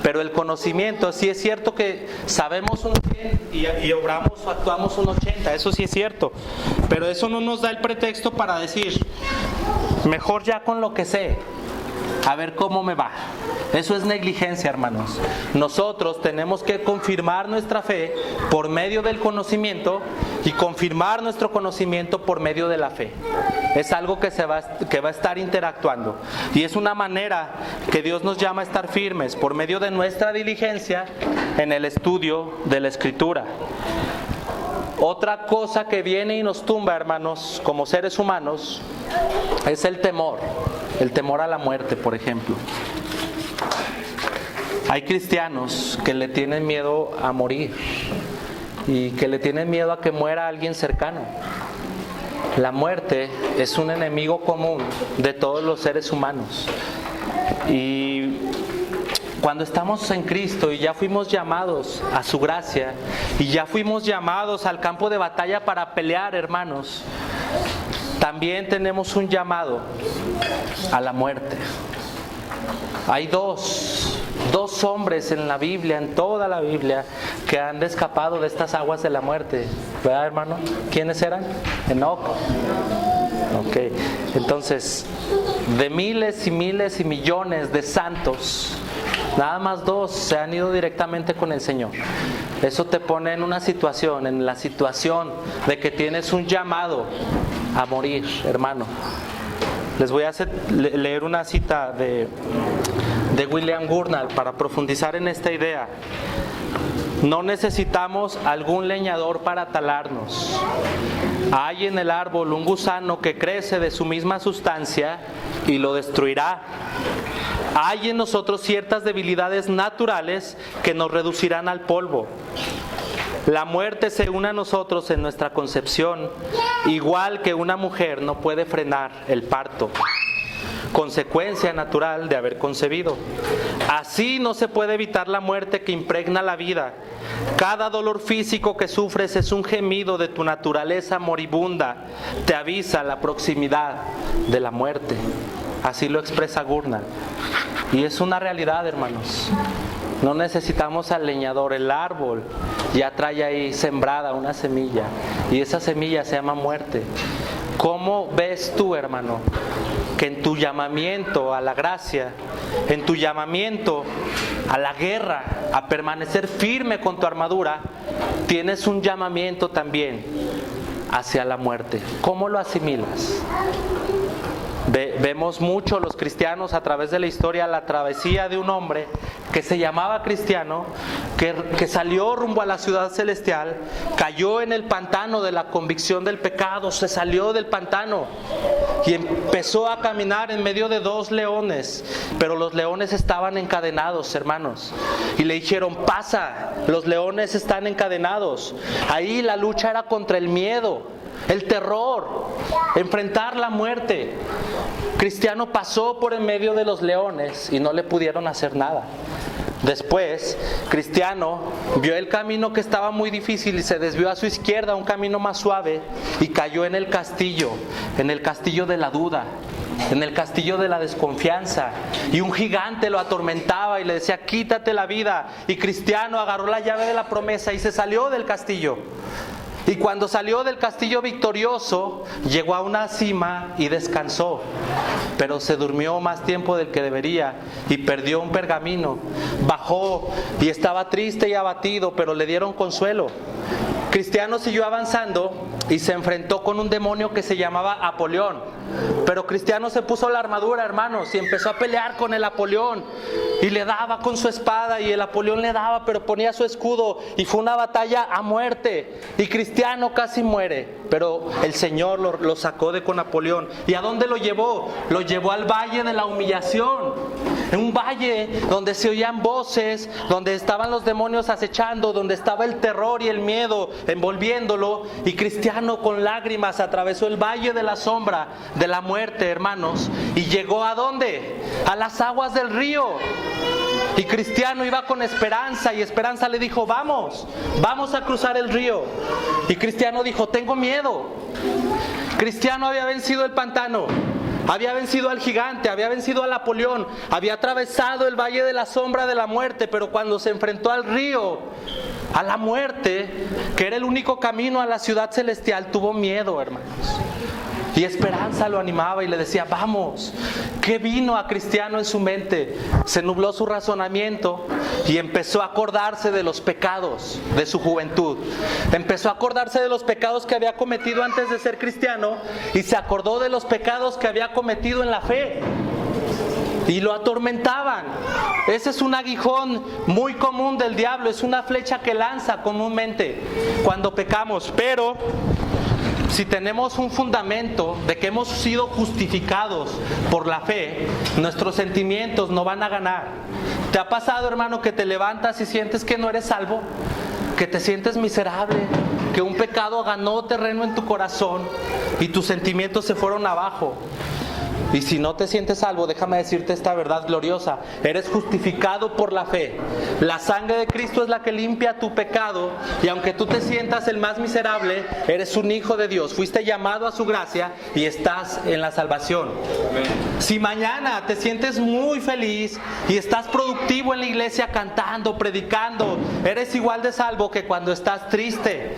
Pero el conocimiento, sí es cierto que sabemos un 100 y obramos o actuamos un 80, eso sí es cierto. Pero eso no nos da el pretexto para decir: mejor ya con lo que sé, a ver cómo me va. Eso es negligencia, hermanos. Nosotros tenemos que confirmar nuestra fe por medio del conocimiento y confirmar nuestro conocimiento por medio de la fe. Es algo que va a estar interactuando. Y es una manera que Dios nos llama a estar firmes por medio de nuestra diligencia en el estudio de la Escritura. Otra cosa que viene y nos tumba, hermanos, como seres humanos, es el temor a la muerte, por ejemplo. Hay cristianos que le tienen miedo a morir y que le tienen miedo a que muera alguien cercano. La muerte es un enemigo común de todos los seres humanos. Y cuando estamos en Cristo y ya fuimos llamados a su gracia y ya fuimos llamados al campo de batalla para pelear, hermanos, también tenemos un llamado a la muerte. Hay dos hombres en la Biblia, en toda la Biblia, que han escapado de estas aguas de la muerte, ¿verdad, hermano? ¿Quiénes eran? Enoc. Ok, entonces, de miles y miles y millones de santos, nada más 2 se han ido directamente con el Señor. Eso te pone en la situación de que tienes un llamado a morir, hermano. Les voy a leer una cita de William Gurnall para profundizar en esta idea. No necesitamos algún leñador para talarnos. Hay en el árbol un gusano que crece de su misma sustancia y lo destruirá. Hay en nosotros ciertas debilidades naturales que nos reducirán al polvo. La muerte se une a nosotros en nuestra concepción, igual que una mujer no puede frenar el parto, consecuencia natural de haber concebido. Así no se puede evitar la muerte que impregna la vida. Cada dolor físico que sufres es un gemido de tu naturaleza moribunda. Te avisa la proximidad de la muerte. Así lo expresa Gurnall. Y es una realidad, hermanos. No necesitamos al leñador. El árbol ya trae ahí sembrada una semilla. Y esa semilla se llama muerte. ¿Cómo ves tú, hermano, que en tu llamamiento a la gracia, en tu llamamiento a la guerra, a permanecer firme con tu armadura, tienes un llamamiento también hacia la muerte? ¿Cómo lo asimilas? Vemos mucho los cristianos a través de la historia la travesía de un hombre que se llamaba cristiano, que salió rumbo a la ciudad celestial, cayó en el pantano de la convicción del pecado, se salió del pantano y empezó a caminar en medio de 2 leones, pero los leones estaban encadenados, hermanos, y le dijeron: pasa, los leones están encadenados. Ahí la lucha era contra el miedo. el terror, enfrentar la muerte. Cristiano pasó por en medio de los leones y no le pudieron hacer nada. Después, Cristiano vio el camino que estaba muy difícil y se desvió a su izquierda, un camino más suave, y cayó en el castillo de la duda, en el castillo de la desconfianza. Y un gigante lo atormentaba y le decía, quítate la vida. Y Cristiano agarró la llave de la promesa y se salió del castillo. Y cuando salió del castillo victorioso, llegó a una cima y descansó. Pero se durmió más tiempo del que debería y perdió un pergamino. Bajó y estaba triste y abatido, pero le dieron consuelo. Cristiano siguió avanzando y se enfrentó con un demonio que se llamaba Apolión. Pero Cristiano se puso la armadura, hermanos, y empezó a pelear con el Apolión. Y le daba con su espada y el Apolión le daba, pero ponía su escudo. Y fue una batalla a muerte. Y Cristiano casi muere, pero el Señor lo sacó de con Apolión. ¿Y a dónde lo llevó? Lo llevó al valle de la humillación. En un valle donde se oían voces, donde estaban los demonios acechando, donde estaba el terror y el miedo envolviéndolo. Y Cristiano con lágrimas atravesó el valle de la sombra de la muerte, hermanos. ¿Y llegó a dónde? A las aguas del río. Y Cristiano iba con esperanza y Esperanza le dijo, vamos a cruzar el río. Y Cristiano dijo, tengo miedo. Cristiano había vencido el pantano, había vencido al gigante, había vencido al Apolión, había atravesado el valle de la sombra de la muerte, pero cuando se enfrentó al río, a la muerte, que era el único camino a la ciudad celestial, tuvo miedo, hermanos. Y Esperanza lo animaba y le decía, vamos. ¿Qué vino a Cristiano en su mente? Se nubló su razonamiento y empezó a acordarse de los pecados de su juventud. Empezó a acordarse de los pecados que había cometido antes de ser cristiano y se acordó de los pecados que había cometido en la fe. Y lo atormentaban. Ese es un aguijón muy común del diablo, es una flecha que lanza comúnmente cuando pecamos. Pero si tenemos un fundamento de que hemos sido justificados por la fe, nuestros sentimientos no van a ganar. ¿Te ha pasado, hermano, que te levantas y sientes que no eres salvo? Que te sientes miserable, que un pecado ganó terreno en tu corazón y tus sentimientos se fueron abajo. Y si no te sientes salvo, déjame decirte esta verdad gloriosa. Eres justificado por la fe. La sangre de Cristo es la que limpia tu pecado. Y aunque tú te sientas el más miserable, eres un hijo de Dios. Fuiste llamado a su gracia y estás en la salvación. Si mañana te sientes muy feliz y estás productivo en la iglesia cantando, predicando, eres igual de salvo que cuando estás triste.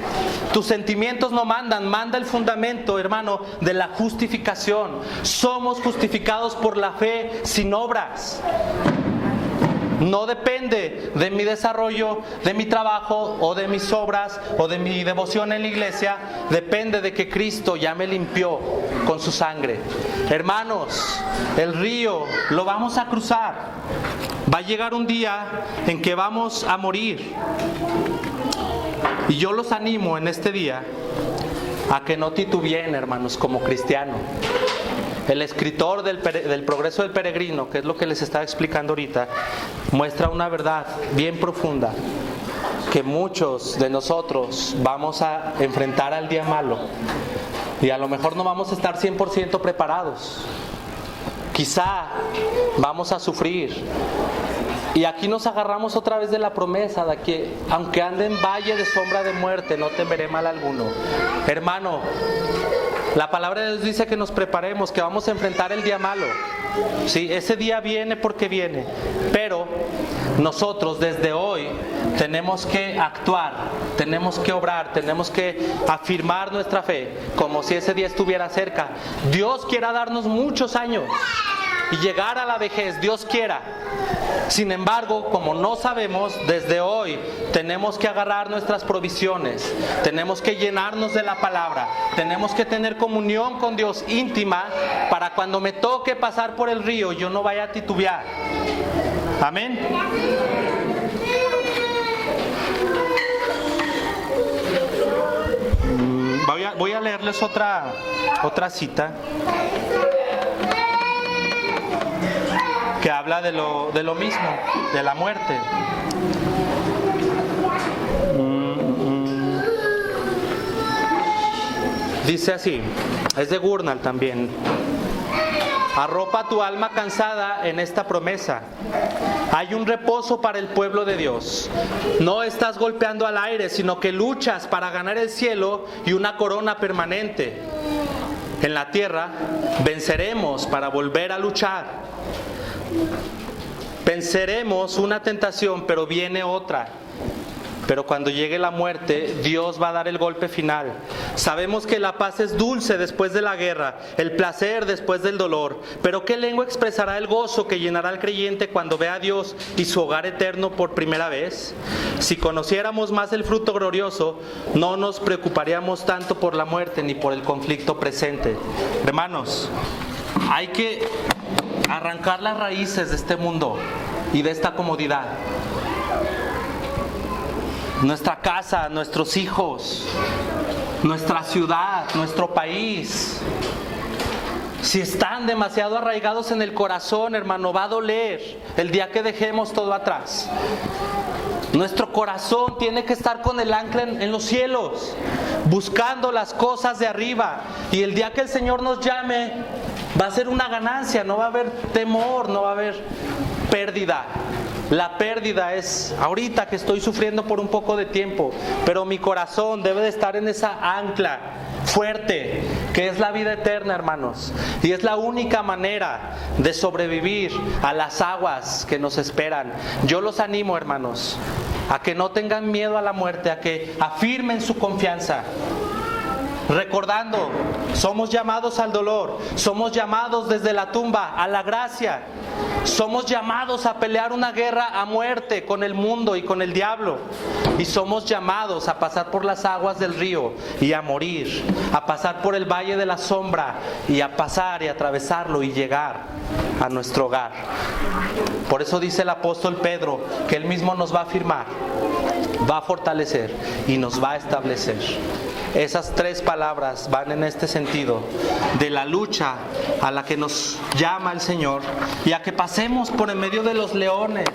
Tus sentimientos no mandan, manda el fundamento, hermano, de la justificación. Somos justificados por la fe sin obras. No depende de mi desarrollo, de mi trabajo o de mis obras o de mi devoción en la iglesia. Depende de que Cristo ya me limpió con su sangre. Hermanos, el río lo vamos a cruzar. Va a llegar un día en que vamos a morir. Y yo los animo en este día a que no titubeen, hermanos, como cristiano. El escritor del Progreso del Peregrino, que es lo que les estaba explicando ahorita, muestra una verdad bien profunda, que muchos de nosotros vamos a enfrentar al día malo y a lo mejor no vamos a estar 100% preparados. Quizá vamos a sufrir. Y aquí nos agarramos otra vez de la promesa de que aunque ande en valle de sombra de muerte, no temeré mal alguno. Hermano, la palabra de Dios dice que nos preparemos, que vamos a enfrentar el día malo. Sí, ese día viene porque viene. Pero nosotros desde hoy tenemos que actuar, tenemos que obrar, tenemos que afirmar nuestra fe como si ese día estuviera cerca. Dios quiera darnos muchos años y llegar a la vejez, Dios quiera. Sin embargo, como no sabemos, desde hoy tenemos que agarrar nuestras provisiones, tenemos que llenarnos de la palabra, tenemos que tener comunión con Dios íntima para cuando me toque pasar por el río yo no vaya a titubear. Amén. Voy a leerles otra cita que habla de lo mismo, de la muerte. Dice así, es de Gurnall también. Arropa tu alma cansada en esta promesa. Hay un reposo para el pueblo de Dios. No estás golpeando al aire, sino que luchas para ganar el cielo y una corona permanente. En la tierra venceremos para volver a luchar. Venceremos una tentación, pero viene otra. Pero cuando llegue la muerte, Dios va a dar el golpe final. Sabemos que la paz es dulce después de la guerra, el placer después del dolor. Pero ¿qué lengua expresará el gozo que llenará al creyente cuando vea a Dios y su hogar eterno por primera vez? Si conociéramos más el fruto glorioso, no nos preocuparíamos tanto por la muerte ni por el conflicto presente. Hermanos, hay que arrancar las raíces de este mundo y de esta comodidad. Nuestra casa, nuestros hijos, nuestra ciudad, nuestro país. Si están demasiado arraigados en el corazón, hermano, va a doler el día que dejemos todo atrás. Nuestro corazón tiene que estar con el ancla en los cielos, buscando las cosas de arriba. Y el día que el Señor nos llame, va a ser una ganancia, no va a haber temor, no va a haber pérdida. La pérdida es ahorita que estoy sufriendo por un poco de tiempo, pero mi corazón debe de estar en esa ancla fuerte, que es la vida eterna, hermanos. Y es la única manera de sobrevivir a las aguas que nos esperan. Yo los animo, hermanos, a que no tengan miedo a la muerte, a que afirmen su confianza. Recordando, somos llamados al dolor, somos llamados desde la tumba a la gracia, somos llamados a pelear una guerra a muerte con el mundo y con el diablo, y somos llamados a pasar por las aguas del río y a morir, a pasar por el valle de la sombra y a pasar y atravesarlo y llegar a nuestro hogar. Por eso dice el apóstol Pedro que él mismo nos va a afirmar, va a fortalecer y nos va a establecer. Esas tres palabras van en este sentido, de la lucha a la que nos llama el Señor y a que pasemos por en medio de los leones.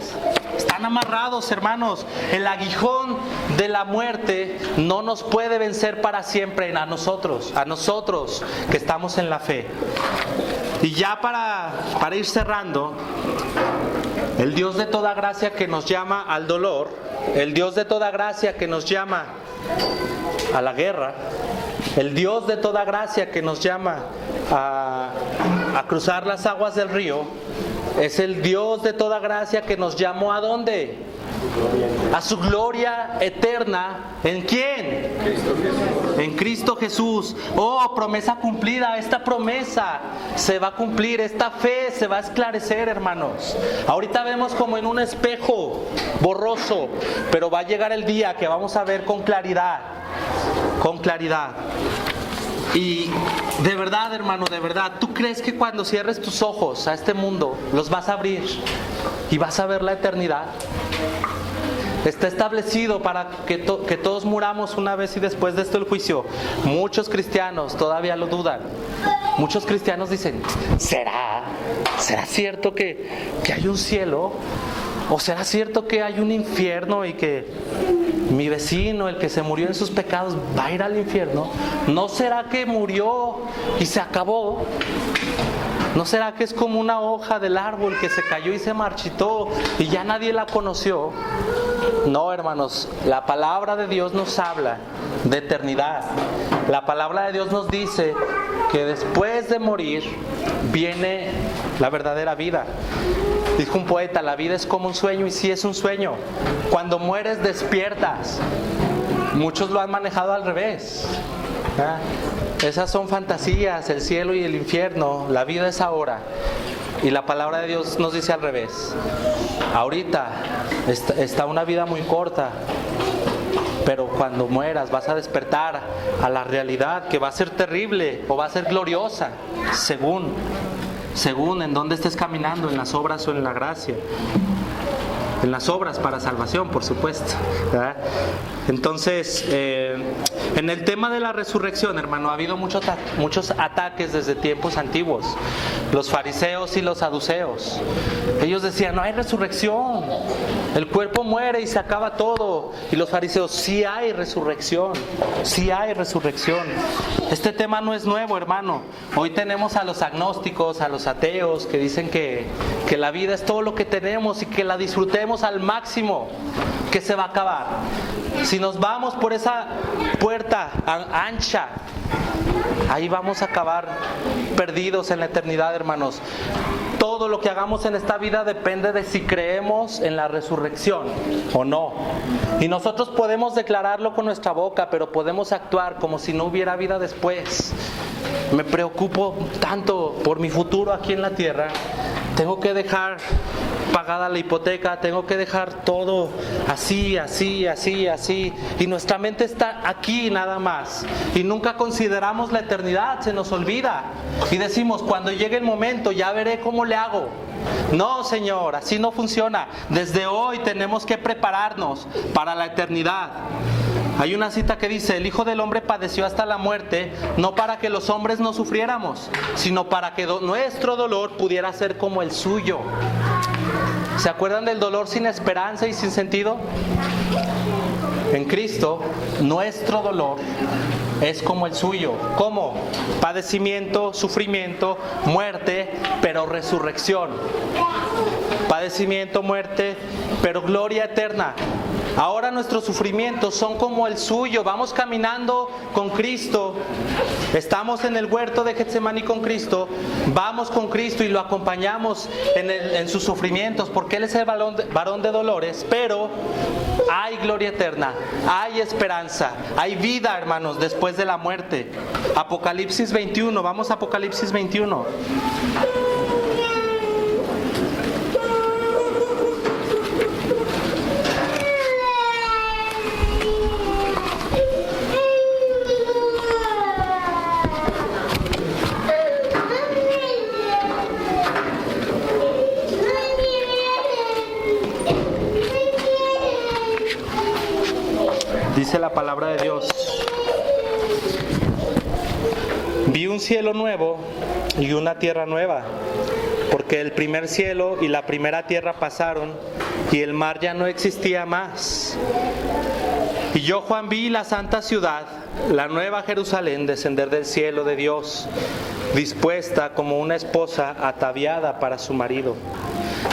Están amarrados, hermanos. El aguijón de la muerte no nos puede vencer para siempre a nosotros que estamos en la fe. Y ya para ir cerrando, el Dios de toda gracia que nos llama al dolor, el Dios de toda gracia que nos llama a la guerra, el Dios de toda gracia que nos llama a cruzar las aguas del río, es el Dios de toda gracia que nos llamó ¿a dónde? A su gloria eterna. ¿En quién? En Cristo Jesús. Oh, promesa cumplida. Esta promesa se va a cumplir. Esta fe se va a esclarecer, hermanos. Ahorita vemos como en un espejo borroso, pero va a llegar el día que vamos a ver con claridad. Con claridad. Y de verdad, hermano, de verdad, ¿tú crees que cuando cierres tus ojos a este mundo, los vas a abrir y vas a ver la eternidad? Está establecido para que todos muramos una vez y después de esto el juicio. Muchos cristianos todavía lo dudan. Muchos cristianos dicen, ¿será cierto que hay un cielo? ¿O será cierto que hay un infierno y que mi vecino, el que se murió en sus pecados, va a ir al infierno? ¿No será que murió y se acabó? ¿No será que es como una hoja del árbol que se cayó y se marchitó y ya nadie la conoció? No, hermanos, la palabra de Dios nos habla de eternidad. La palabra de Dios nos dice que después de morir viene la verdadera vida. Dijo un poeta, la vida es como un sueño, y sí es un sueño. Cuando mueres despiertas. Muchos lo han manejado al revés. Esas son fantasías, el cielo y el infierno. La vida es ahora. Y la palabra de Dios nos dice al revés. Ahorita está una vida muy corta, pero cuando mueras vas a despertar a la realidad que va a ser terrible o va a ser gloriosa, según en dónde estés caminando, en las obras o en la gracia. En las obras para salvación, por supuesto, ¿verdad? Entonces, en el tema de la resurrección, hermano, ha habido muchos ataques desde tiempos antiguos. Los fariseos y los saduceos, ellos decían, no hay resurrección, el cuerpo muere y se acaba todo. Y los fariseos, sí hay resurrección, sí hay resurrección. Este tema no es nuevo, hermano. Hoy tenemos a los agnósticos, a los ateos, que dicen que la vida es todo lo que tenemos y que la disfrutemos al máximo, que se va a acabar. Si nos vamos por esa puerta ancha, ahí vamos a acabar perdidos en la eternidad, hermanos. Todo lo que hagamos en esta vida depende de si creemos en la resurrección o no. Y nosotros podemos declararlo con nuestra boca, pero podemos actuar como si no hubiera vida después. Me preocupo tanto por mi futuro aquí en la tierra. Tengo que dejar pagada la hipoteca, tengo que dejar todo así. Y nuestra mente está aquí nada más. Y nunca consideramos la eternidad, se nos olvida. Y decimos, cuando llegue el momento ya veré cómo le hago. No, Señor, así no funciona. Desde hoy tenemos que prepararnos para la eternidad. Hay una cita que dice, el Hijo del Hombre padeció hasta la muerte, no para que los hombres no sufriéramos, sino para que nuestro dolor pudiera ser como el suyo. ¿Se acuerdan del dolor sin esperanza y sin sentido? En Cristo, nuestro dolor es como el suyo. ¿Cómo? Padecimiento, sufrimiento, muerte, pero resurrección. Padecimiento, muerte, pero gloria eterna. Ahora nuestros sufrimientos son como el suyo. Vamos caminando con Cristo. Estamos en el huerto de Getsemaní con Cristo. Vamos con Cristo y lo acompañamos en sus sufrimientos, porque Él es el varón de dolores. Pero hay gloria eterna, hay esperanza, hay vida, hermanos, después de la muerte. Apocalipsis 21, vamos a Apocalipsis 21. Dice la palabra de Dios: vi un cielo nuevo y una tierra nueva, porque el primer cielo y la primera tierra pasaron y el mar ya no existía más. Y yo, Juan, vi la santa ciudad, la nueva Jerusalén, descender del cielo de Dios, dispuesta como una esposa ataviada para su marido.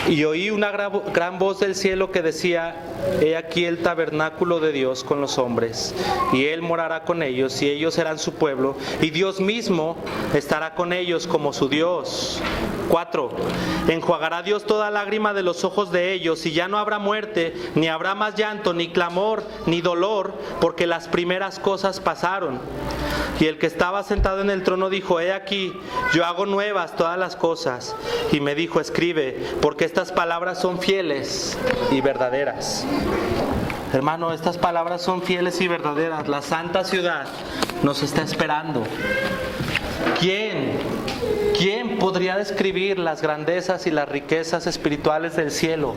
Y oí una gran voz del cielo que decía: he aquí el tabernáculo de Dios con los hombres, y Él morará con ellos, y ellos serán su pueblo, y Dios mismo estará con ellos como su Dios. 4. Enjuagará Dios toda lágrima de los ojos de ellos, y ya no habrá muerte, ni habrá más llanto, ni clamor, ni dolor, porque las primeras cosas pasaron. Y el que estaba sentado en el trono dijo: he aquí, yo hago nuevas todas las cosas. Y me dijo: escribe, porque estas palabras son fieles y verdaderas. Hermano, estas palabras son fieles y verdaderas. La santa ciudad nos está esperando. ¿Quién podría describir las grandezas y las riquezas espirituales del cielo?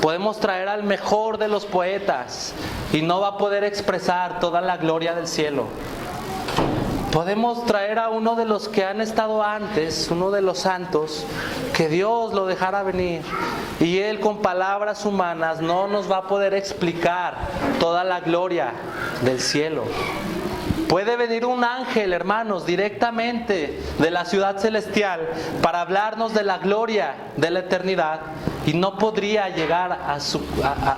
Podemos traer al mejor de los poetas y no va a poder expresar toda la gloria del cielo. Podemos traer a uno de los que han estado antes, uno de los santos, que Dios lo dejara venir, y Él con palabras humanas no nos va a poder explicar toda la gloria del cielo. Puede venir un ángel, hermanos, directamente de la ciudad celestial para hablarnos de la gloria de la eternidad, y no podría llegar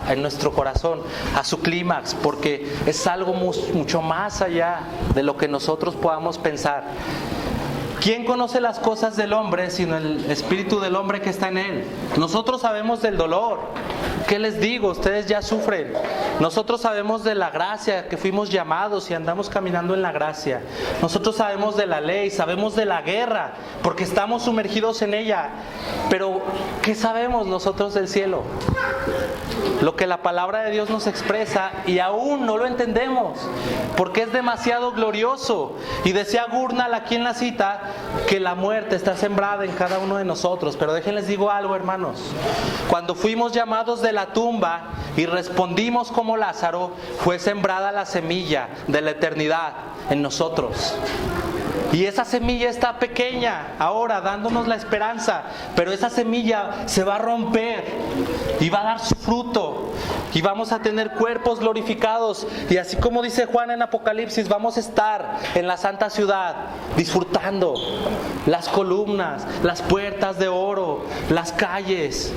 en nuestro corazón a su clímax, porque es algo mucho más allá de lo que nosotros podamos pensar. ¿Quién conoce las cosas del hombre sino el espíritu del hombre que está en él? Nosotros sabemos del dolor. ¿Qué les digo? Ustedes ya sufren. Nosotros sabemos de la gracia, que fuimos llamados y andamos caminando en la gracia. Nosotros sabemos de la ley, sabemos de la guerra, porque estamos sumergidos en ella. Pero, ¿qué sabemos nosotros del cielo? lo que la palabra de Dios nos expresa y aún no lo entendemos porque es demasiado glorioso. Y decía Gurnall aquí en la cita que la muerte está sembrada en cada uno de nosotros. Pero déjenles digo algo, hermanos. Cuando fuimos llamados de la tumba y respondimos como Lázaro, fue sembrada la semilla de la eternidad en nosotros. Y esa semilla está pequeña ahora, dándonos la esperanza, pero esa semilla se va a romper y va a dar su fruto y vamos a tener cuerpos glorificados. Y así como dice Juan en Apocalipsis, vamos a estar en la santa ciudad disfrutando las columnas, las puertas de oro, las calles.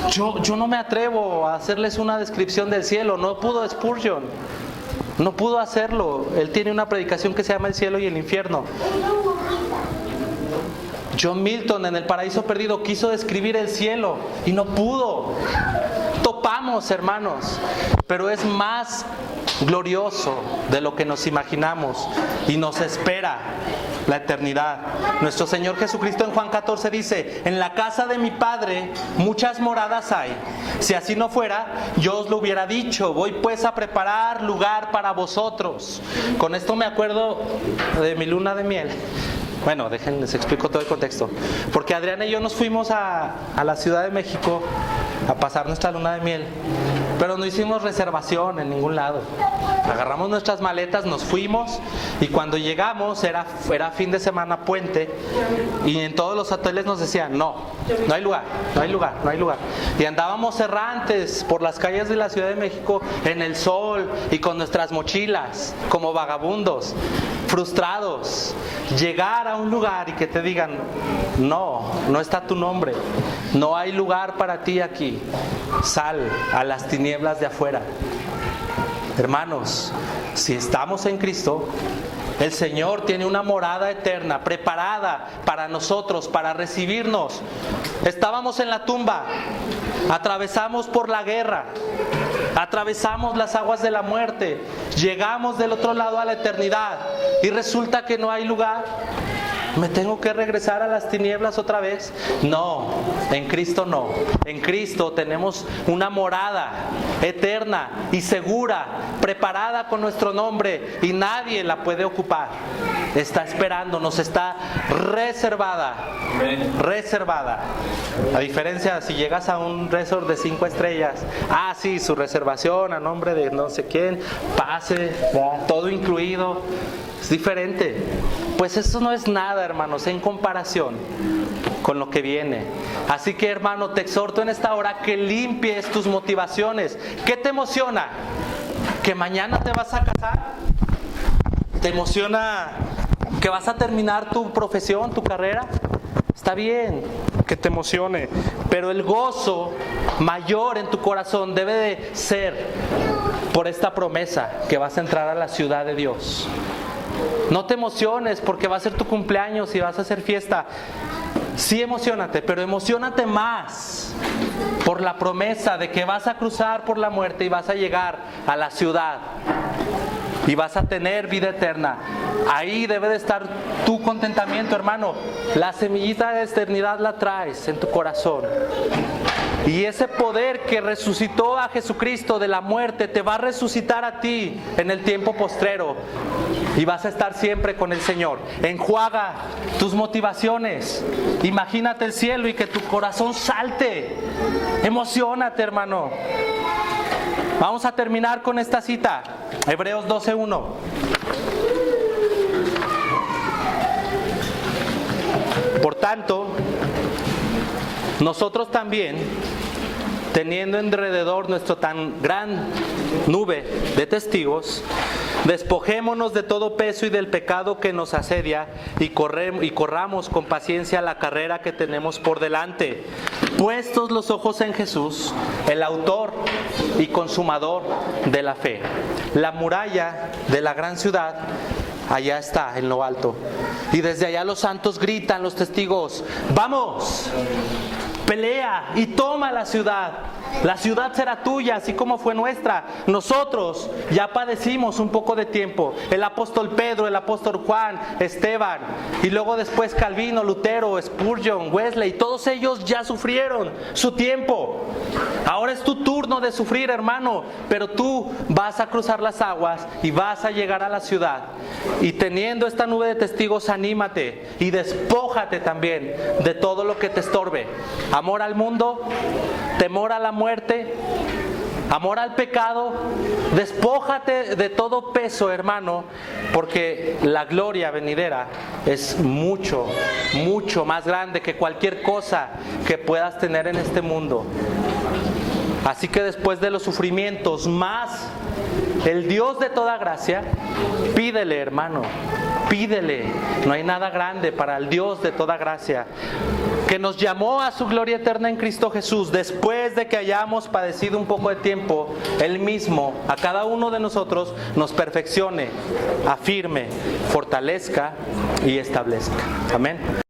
Yo no me atrevo a hacerles una descripción del cielo, no pudo Spurgeon. No pudo hacerlo. Él tiene una predicación que se llama El cielo y el infierno. John Milton en El paraíso perdido quiso describir el cielo y no pudo. Topamos, hermanos, pero es más glorioso de lo que nos imaginamos y nos espera la eternidad. Nuestro Señor Jesucristo en Juan 14 dice: en la casa de mi Padre muchas moradas hay. Si así no fuera, yo os lo hubiera dicho. Voy pues a preparar lugar para vosotros. Con esto me acuerdo de mi luna de miel. Bueno, les explico todo el contexto. Porque Adriana y yo nos fuimos a la Ciudad de México a pasar nuestra luna de miel, pero no hicimos reservación en ningún lado. Agarramos nuestras maletas, nos fuimos y cuando llegamos era fin de semana puente y en todos los hoteles nos decían no hay lugar. Y andábamos errantes por las calles de la Ciudad de México en el sol y con nuestras mochilas como vagabundos, frustrados. Llegar a un lugar y que te digan no está tu nombre, no hay lugar para ti aquí, sal a las tinieblas de afuera. Hermanos, si estamos en Cristo, el Señor tiene una morada eterna preparada para nosotros, para recibirnos. Estábamos en la tumba, atravesamos por la guerra, atravesamos las aguas de la muerte, llegamos del otro lado a la eternidad y resulta que no hay lugar. ¿Me tengo que regresar a las tinieblas otra vez? No, en Cristo no. En Cristo tenemos una morada eterna y segura, preparada con nuestro nombre y nadie la puede ocupar. Está esperando, nos está reservada. A diferencia, si llegas a un resort de 5 estrellas, sí, su reservación a nombre de no sé quién, pase, todo incluido. Es diferente. Pues eso no es nada, hermanos, en comparación con lo que viene. Así que, hermano, te exhorto en esta hora que limpies tus motivaciones. ¿Qué te emociona? ¿Que mañana te vas a casar? ¿Te emociona que vas a terminar tu profesión, tu carrera? Está bien que te emocione, pero el gozo mayor en tu corazón debe de ser por esta promesa que vas a entrar a la ciudad de Dios. No te emociones porque va a ser tu cumpleaños y vas a hacer fiesta. Sí, emociónate, pero emociónate más por la promesa de que vas a cruzar por la muerte y vas a llegar a la ciudad y vas a tener vida eterna. Ahí debe de estar tu contentamiento, hermano. La semillita de eternidad la traes en tu corazón. Y ese poder que resucitó a Jesucristo de la muerte te va a resucitar a ti en el tiempo postrero. Y vas a estar siempre con el Señor. Enjuaga tus motivaciones. Imagínate el cielo y que tu corazón salte. Emociónate, hermano. Vamos a terminar con esta cita. Hebreos 12:1. Por tanto, nosotros también, teniendo alrededor nuestra tan gran nube de testigos, despojémonos de todo peso y del pecado que nos asedia y corramos con paciencia la carrera que tenemos por delante, puestos los ojos en Jesús, el autor y consumador de la fe. La muralla de la gran ciudad allá está en lo alto y desde allá los santos gritan, los testigos: ¡vamos! pelea y toma la ciudad. La ciudad será tuya, así como fue nuestra. Nosotros ya padecimos un poco de tiempo. El apóstol Pedro, el apóstol Juan, Esteban, y luego después Calvino, Lutero, Spurgeon, Wesley, todos ellos ya sufrieron su tiempo. Ahora es tu turno de sufrir, hermano, pero tú vas a cruzar las aguas y vas a llegar a la ciudad. Y teniendo esta nube de testigos, anímate y despójate también de todo lo que te estorbe. Amor al mundo, temor a la muerte, amor al pecado. Despójate de todo peso, hermano, porque la gloria venidera es mucho, mucho más grande que cualquier cosa que puedas tener en este mundo. Así que después de los sufrimientos más el Dios de toda gracia, pídele, hermano, pídele. No hay nada grande para el Dios de toda gracia, que nos llamó a su gloria eterna en Cristo Jesús. Después de que hayamos padecido un poco de tiempo, Él mismo, a cada uno de nosotros, nos perfeccione, afirme, fortalezca y establezca. Amén.